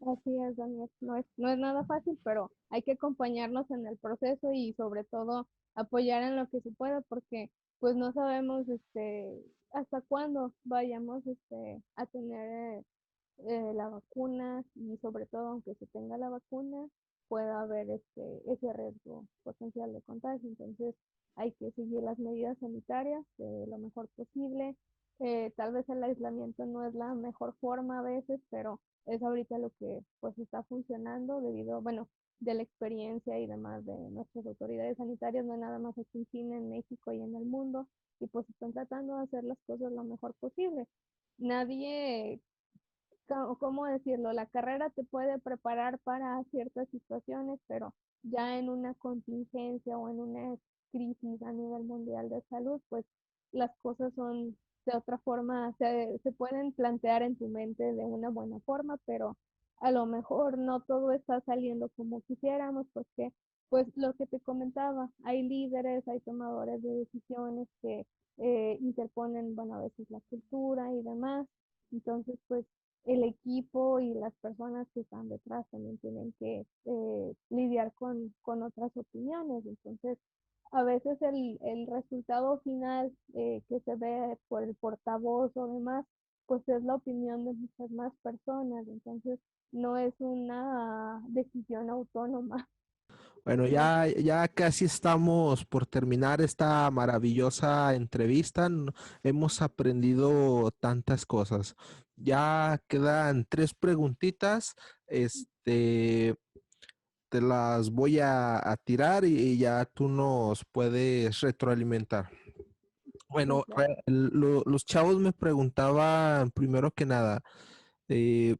Así es, Daniel. No es nada fácil, pero hay que acompañarnos en el proceso y sobre todo apoyar en lo que se pueda, porque pues no sabemos, hasta cuándo vayamos, a tener, la vacuna y sobre todo aunque se tenga la vacuna, pueda haber, ese riesgo potencial de contagio. Entonces hay que seguir las medidas sanitarias, lo mejor posible. Tal vez el aislamiento no es la mejor forma a veces, pero es ahorita lo que pues está funcionando debido, bueno, de la experiencia y demás de nuestras autoridades sanitarias, no nada más aquí en China, en México y en el mundo, y pues están tratando de hacer las cosas lo mejor posible. Nadie, ¿cómo decirlo? La carrera te puede preparar para ciertas situaciones, pero ya en una contingencia o en una crisis a nivel mundial de salud, pues las cosas son de otra forma, se pueden plantear en tu mente de una buena forma, pero a lo mejor no todo está saliendo como quisiéramos, porque pues lo que te comentaba, hay líderes, hay tomadores de decisiones que interponen, bueno, a veces la cultura y demás. Entonces, pues el equipo y las personas que están detrás también tienen que lidiar con otras opiniones. Entonces, a veces el resultado final que se ve por el portavoz o demás, pues es la opinión de muchas más personas. Entonces, no es una decisión autónoma. Bueno, ¿No? ya casi estamos por terminar esta maravillosa entrevista. Hemos aprendido tantas cosas. Ya quedan tres preguntitas. Te las voy a tirar y ya tú nos puedes retroalimentar. Sí, Bueno, claro. los chavos me preguntaban primero que nada, eh,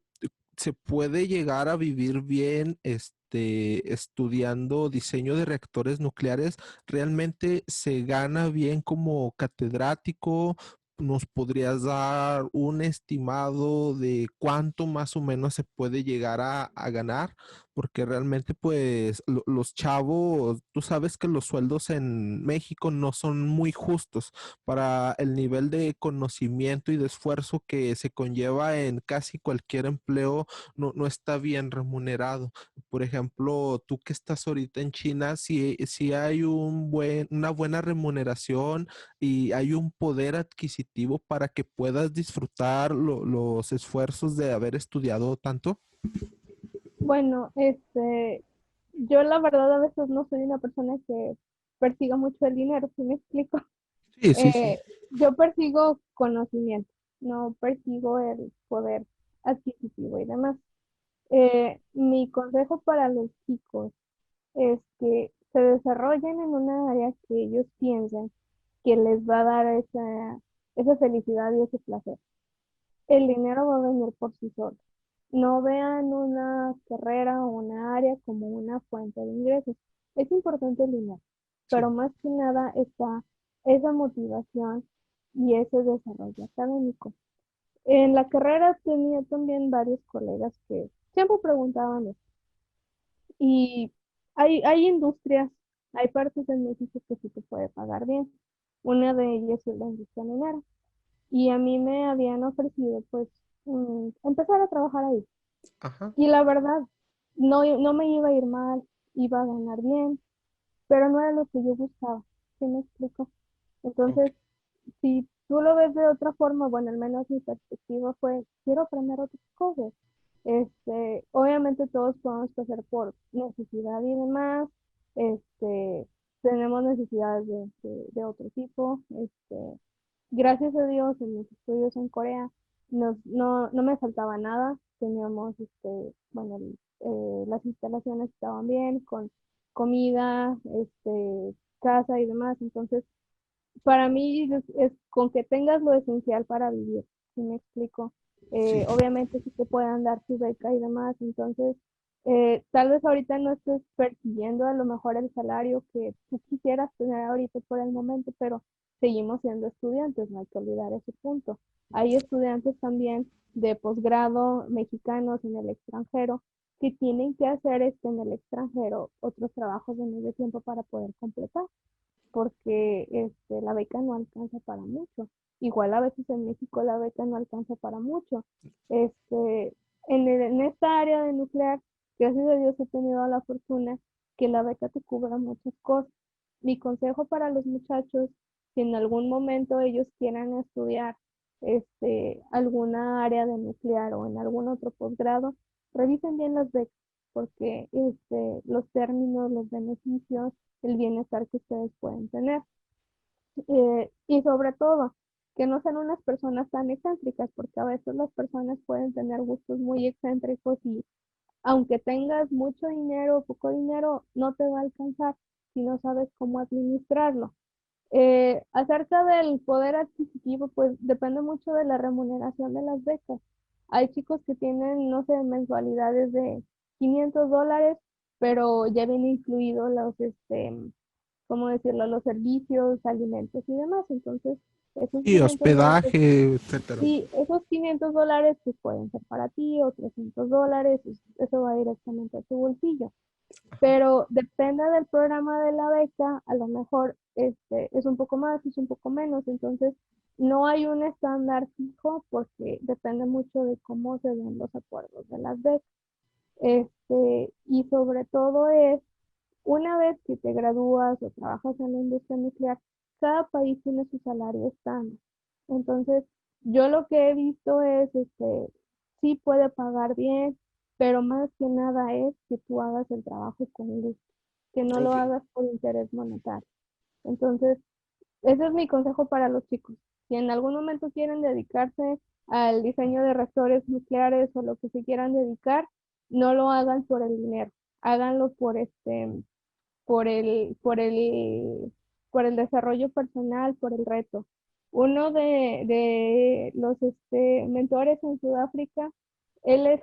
¿se puede llegar a vivir bien estudiando diseño de reactores nucleares? ¿Realmente se gana bien como catedrático? ¿Nos podrías dar un estimado de cuánto más o menos se puede llegar a ganar? Porque realmente pues los chavos, tú sabes que los sueldos en México no son muy justos para el nivel de conocimiento y de esfuerzo que se conlleva en casi cualquier empleo, no está bien remunerado. Por ejemplo, tú que estás ahorita en China, si hay una buena remuneración y hay un poder adquisitivo para que puedas disfrutar los esfuerzos de haber estudiado tanto. Bueno, yo la verdad a veces no soy una persona que persiga mucho el dinero, ¿sí me explico? Sí, sí, sí. Yo persigo conocimiento, no persigo el poder adquisitivo y demás. Mi consejo para los chicos es que se desarrollen en una área que ellos piensen que les va a dar esa felicidad y ese placer. El dinero va a venir por sí solo. No vean una carrera o una área como una fuente de ingresos. Es importante el dinero, Sí. pero más que nada está esa motivación y ese desarrollo académico. En la carrera tenía también varios colegas que siempre preguntaban esto. Y hay industrias, hay partes en México que sí te puede pagar bien. Una de ellas es la industria minera. Y a mí me habían ofrecido pues empezar a trabajar ahí. Ajá. Y la verdad, no me iba a ir mal, iba a ganar bien, pero no era lo que yo buscaba. ¿Sí me explico? Ok. Entonces, si tú lo ves de otra forma, bueno, al menos mi perspectiva fue, quiero aprender otras cosas. Obviamente todos podemos pasar por necesidad y demás, este, tenemos necesidades de otro tipo, gracias a Dios en mis estudios en Corea no me faltaba nada, teníamos, bueno, las instalaciones estaban bien, con comida, casa y demás, entonces para mí es con que tengas lo esencial para vivir, ¿sí me explico? Sí. Obviamente sí te puedan dar tu beca y demás, entonces tal vez ahorita no estés persiguiendo a lo mejor el salario que tú quisieras tener ahorita por el momento, pero seguimos siendo estudiantes, no hay que olvidar ese punto. Hay estudiantes también de posgrado mexicanos en el extranjero que tienen que hacer en el extranjero otros trabajos de medio tiempo para poder completar porque la beca no alcanza para mucho. Igual a veces en México la beca no alcanza para mucho. Este, en esta área de nuclear, gracias a Dios he tenido la fortuna que la beca te cubra muchas cosas. Mi consejo para los muchachos, si en algún momento ellos quieran estudiar alguna área de nuclear o en algún otro posgrado, revisen bien las becas, porque los términos, los beneficios, el bienestar que ustedes pueden tener. Y sobre todo, que no sean unas personas tan excéntricas, porque a veces las personas pueden tener gustos muy excéntricos y aunque tengas mucho dinero o poco dinero, no te va a alcanzar si no sabes cómo administrarlo. Acerca del poder adquisitivo, pues depende mucho de la remuneración de las becas. Hay chicos que tienen, no sé, mensualidades de $500, pero ya viene incluido los, ¿cómo decirlo? Los servicios, alimentos y demás. Entonces, esos Y 500 dólares, hospedaje, etcétera. sí, esos 500 dólares pues pueden ser para ti o 300 dólares, eso va directamente a tu bolsillo. Pero depende del programa de la beca, a lo mejor es un poco más, es un poco menos, entonces no hay un estándar fijo porque depende mucho de cómo se den los acuerdos de las becas. Y sobre todo es, una vez que te gradúas o trabajas en la industria nuclear, cada país tiene su salario estándar. Entonces, yo lo que he visto es, sí puede pagar bien, pero más que nada es que tú hagas el trabajo con gusto, que no lo Ok. hagas por interés monetario. Entonces, ese es mi consejo para los chicos. Si en algún momento quieren dedicarse al diseño de reactores nucleares o lo que se quieran dedicar, no lo hagan por el dinero, háganlo por el desarrollo personal, por el reto. Uno de los mentores en Sudáfrica, él es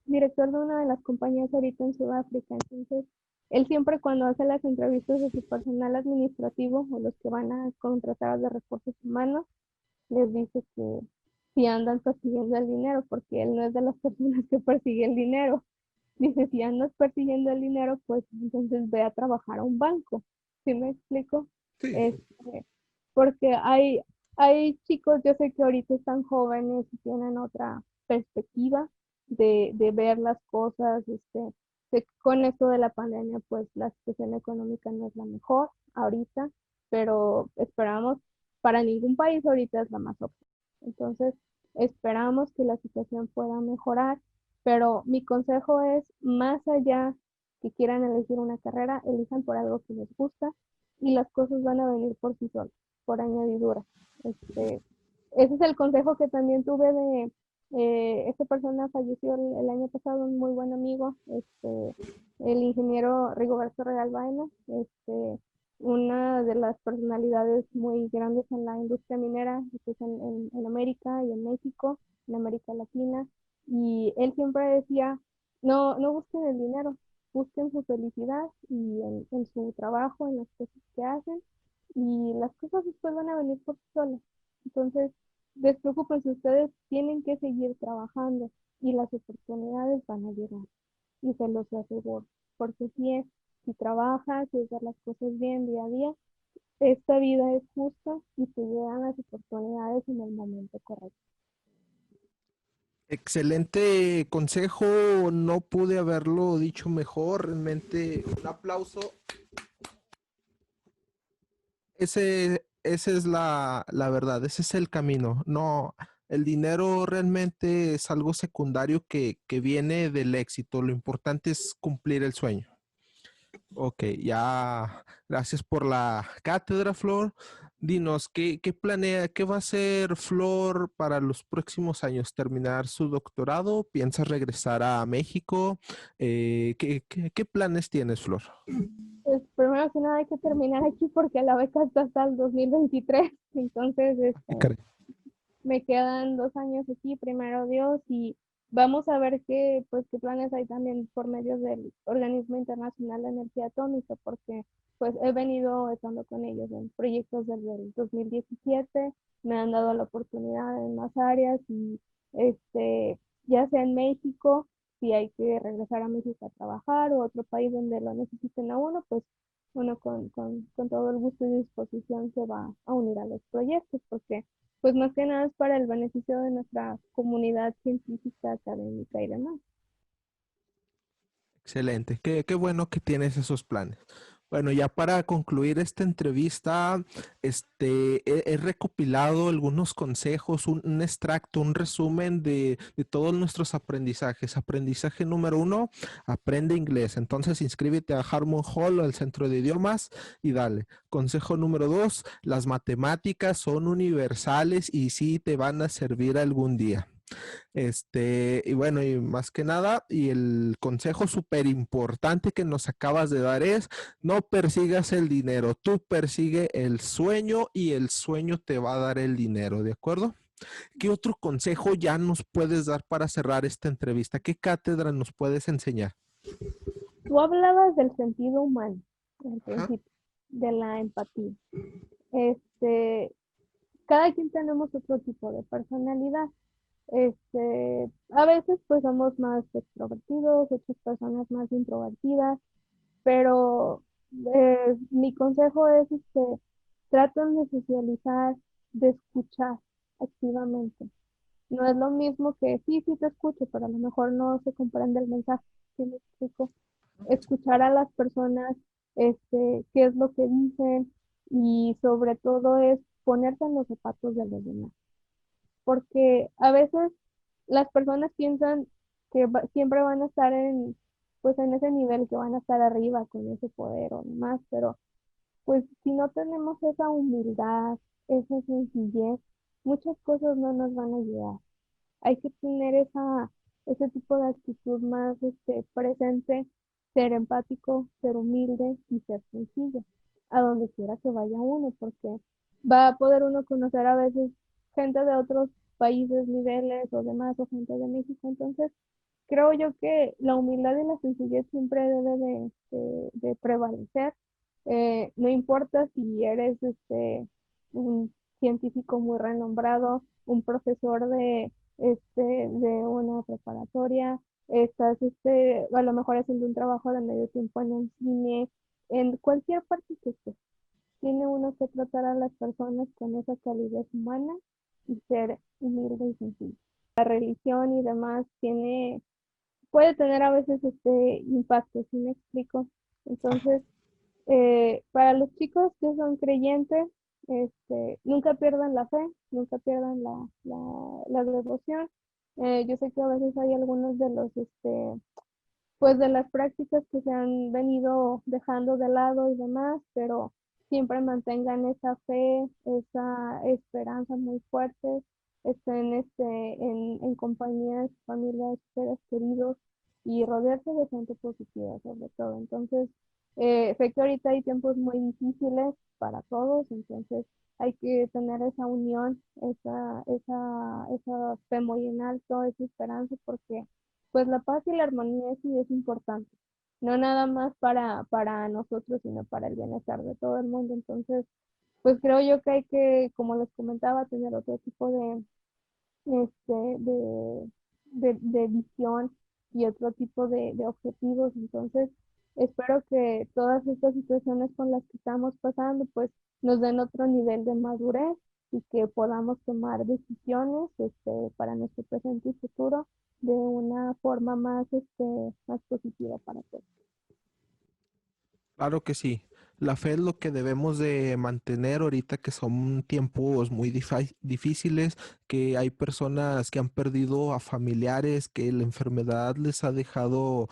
director de una de las compañías ahorita en Sudáfrica. Entonces, él siempre cuando hace las entrevistas de su personal administrativo o los que van a contratar de recursos humanos, les dice que si andan persiguiendo el dinero, porque él no es de las personas que persigue el dinero. Dice, si andas persiguiendo el dinero, pues entonces ve a trabajar a un banco. ¿Sí me explico? Sí, sí. Porque hay chicos, yo sé que ahorita están jóvenes y tienen otra perspectiva de ver las cosas, sé que con esto de la pandemia, pues la situación económica no es la mejor ahorita, pero esperamos, para ningún país ahorita es la más óptima. Entonces, esperamos que la situación pueda mejorar, pero mi consejo es, más allá que quieran elegir una carrera, elijan por algo que les gusta y las cosas van a venir por sí solas, por añadidura. Este, Ese es el consejo que también tuve de, esta persona falleció el año pasado, un muy buen amigo, el ingeniero Rigoberto Real Baena, una de las personalidades muy grandes en la industria minera, pues en América y en México, en América Latina, y él siempre decía, no busquen el dinero, busquen su felicidad y en su trabajo, en las cosas que hacen, y las cosas después van a venir por sí solas. Entonces, despreocúpense, ustedes tienen que seguir trabajando y las oportunidades van a llegar, y se los aseguro, porque si trabajas, si haces las cosas bien día a día, esta vida es justa y te llegan las oportunidades en el momento correcto. Excelente consejo, no pude haberlo dicho mejor, realmente un aplauso. Ese es la verdad, ese es el camino. No, el dinero realmente es algo secundario que viene del éxito. Lo importante es cumplir el sueño. Ok, ya, gracias por la cátedra, Flor. Dinos, ¿qué planea, qué va a hacer Flor para los próximos años? ¿Terminar su doctorado? ¿Piensas regresar a México? ¿Qué planes tienes, Flor? Pues primero que nada hay que terminar aquí porque la beca está hasta el 2023, entonces Qué caray. me quedan 2 años aquí, primero Dios, y vamos a ver qué planes hay también por medio del Organismo Internacional de Energía Atómica, porque pues he venido estando con ellos en proyectos desde el 2017, me han dado la oportunidad en más áreas y ya sea en México, si hay que regresar a México a trabajar o otro país donde lo necesiten a uno, pues uno con todo el gusto y disposición se va a unir a los proyectos, porque pues más que nada es para el beneficio de nuestra comunidad científica, académica y demás. Excelente, qué bueno que tienes esos planes. Bueno, ya para concluir esta entrevista, he recopilado algunos consejos, un extracto, un resumen de todos nuestros aprendizajes. Aprendizaje número uno, aprende inglés. Entonces inscríbete a Harmon Hall, al centro de idiomas, y dale. Consejo número dos, las matemáticas son universales y sí te van a servir algún día. Y bueno, y más que nada, y el consejo súper importante que nos acabas de dar es, no persigas el dinero, tú persigue el sueño y el sueño te va a dar el dinero, ¿de acuerdo? ¿Qué otro consejo ya nos puedes dar para cerrar esta entrevista? ¿Qué cátedra nos puedes enseñar? Tú hablabas del sentido humano al Ajá. principio, de la empatía. Este, cada quien tenemos otro tipo de personalidad. A veces pues somos más extrovertidos, otras personas más introvertidas, pero mi consejo es traten de socializar, de escuchar activamente. No es lo mismo que sí te escucho, pero a lo mejor no se comprende el mensaje. ¿Sí me explico? Escuchar a las personas, qué es lo que dicen y sobre todo es ponerte en los zapatos de los demás. Porque a veces las personas piensan que siempre van a estar pues en ese nivel, que van a estar arriba con ese poder o demás, pero pues si no tenemos esa humildad, esa sencillez, muchas cosas no nos van a ayudar. Hay que tener ese tipo de actitud más presente, ser empático, ser humilde y ser sencillo, a donde quiera que vaya uno, porque va a poder uno conocer a veces gente de otros países, niveles o demás, o gente de México. Entonces, creo yo que la humildad y la sencillez siempre debe de prevalecer. No importa si eres un científico muy renombrado, un profesor de una preparatoria, estás a lo mejor haciendo un trabajo de medio tiempo en un cine, en cualquier parte que estés. Tiene uno que tratar a las personas con esa calidez humana y ser humilde y sencillo. La religión y demás puede tener a veces impacto, ¿sí me explico? Entonces, para los chicos que son creyentes, nunca pierdan la fe, nunca pierdan la devoción. Yo sé que a veces hay algunos de pues de las prácticas que se han venido dejando de lado y demás, pero siempre mantengan esa fe, esa esperanza muy fuerte, estén en compañía de su familia, de sus seres queridos y rodearse de gente positiva sobre todo. Entonces, sé que ahorita hay tiempos muy difíciles para todos, entonces hay que tener esa unión, esa fe muy en alto, esa esperanza, porque pues la paz y la armonía sí es importante, no nada más para nosotros, sino para el bienestar de todo el mundo. Entonces, pues creo yo que hay que, como les comentaba, tener otro tipo este, de, de visión y otro tipo de objetivos. Entonces, espero que todas estas situaciones con las que estamos pasando, pues nos den otro nivel de madurez y que podamos tomar decisiones para nuestro presente y futuro de una forma más positiva para todos. Claro que sí. La fe es lo que debemos de mantener ahorita que son tiempos muy difíciles, que hay personas que han perdido a familiares, que la enfermedad les ha dejado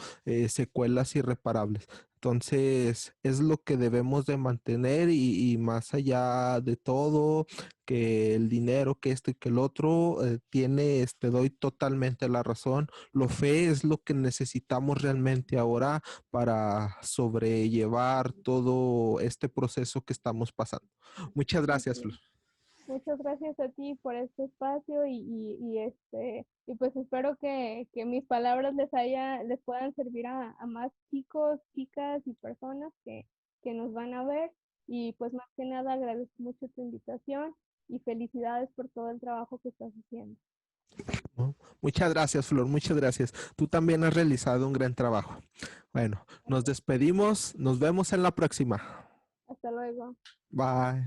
secuelas irreparables. Entonces, es lo que debemos de mantener y más allá de todo, que el dinero, que esto y que el otro, doy totalmente la razón. Lo fe es lo que necesitamos realmente ahora para sobrellevar todo este proceso que estamos pasando. Muchas gracias, Flor. Muchas gracias a ti por este espacio y pues espero que mis palabras les puedan servir a más chicos, chicas y personas que nos van a ver. Y pues más que nada agradezco mucho tu invitación y felicidades por todo el trabajo que estás haciendo. ¿No? Muchas gracias, Flor, muchas gracias. Tú también has realizado un gran trabajo. Bueno, nos despedimos, nos vemos en la próxima. Hasta luego. Bye.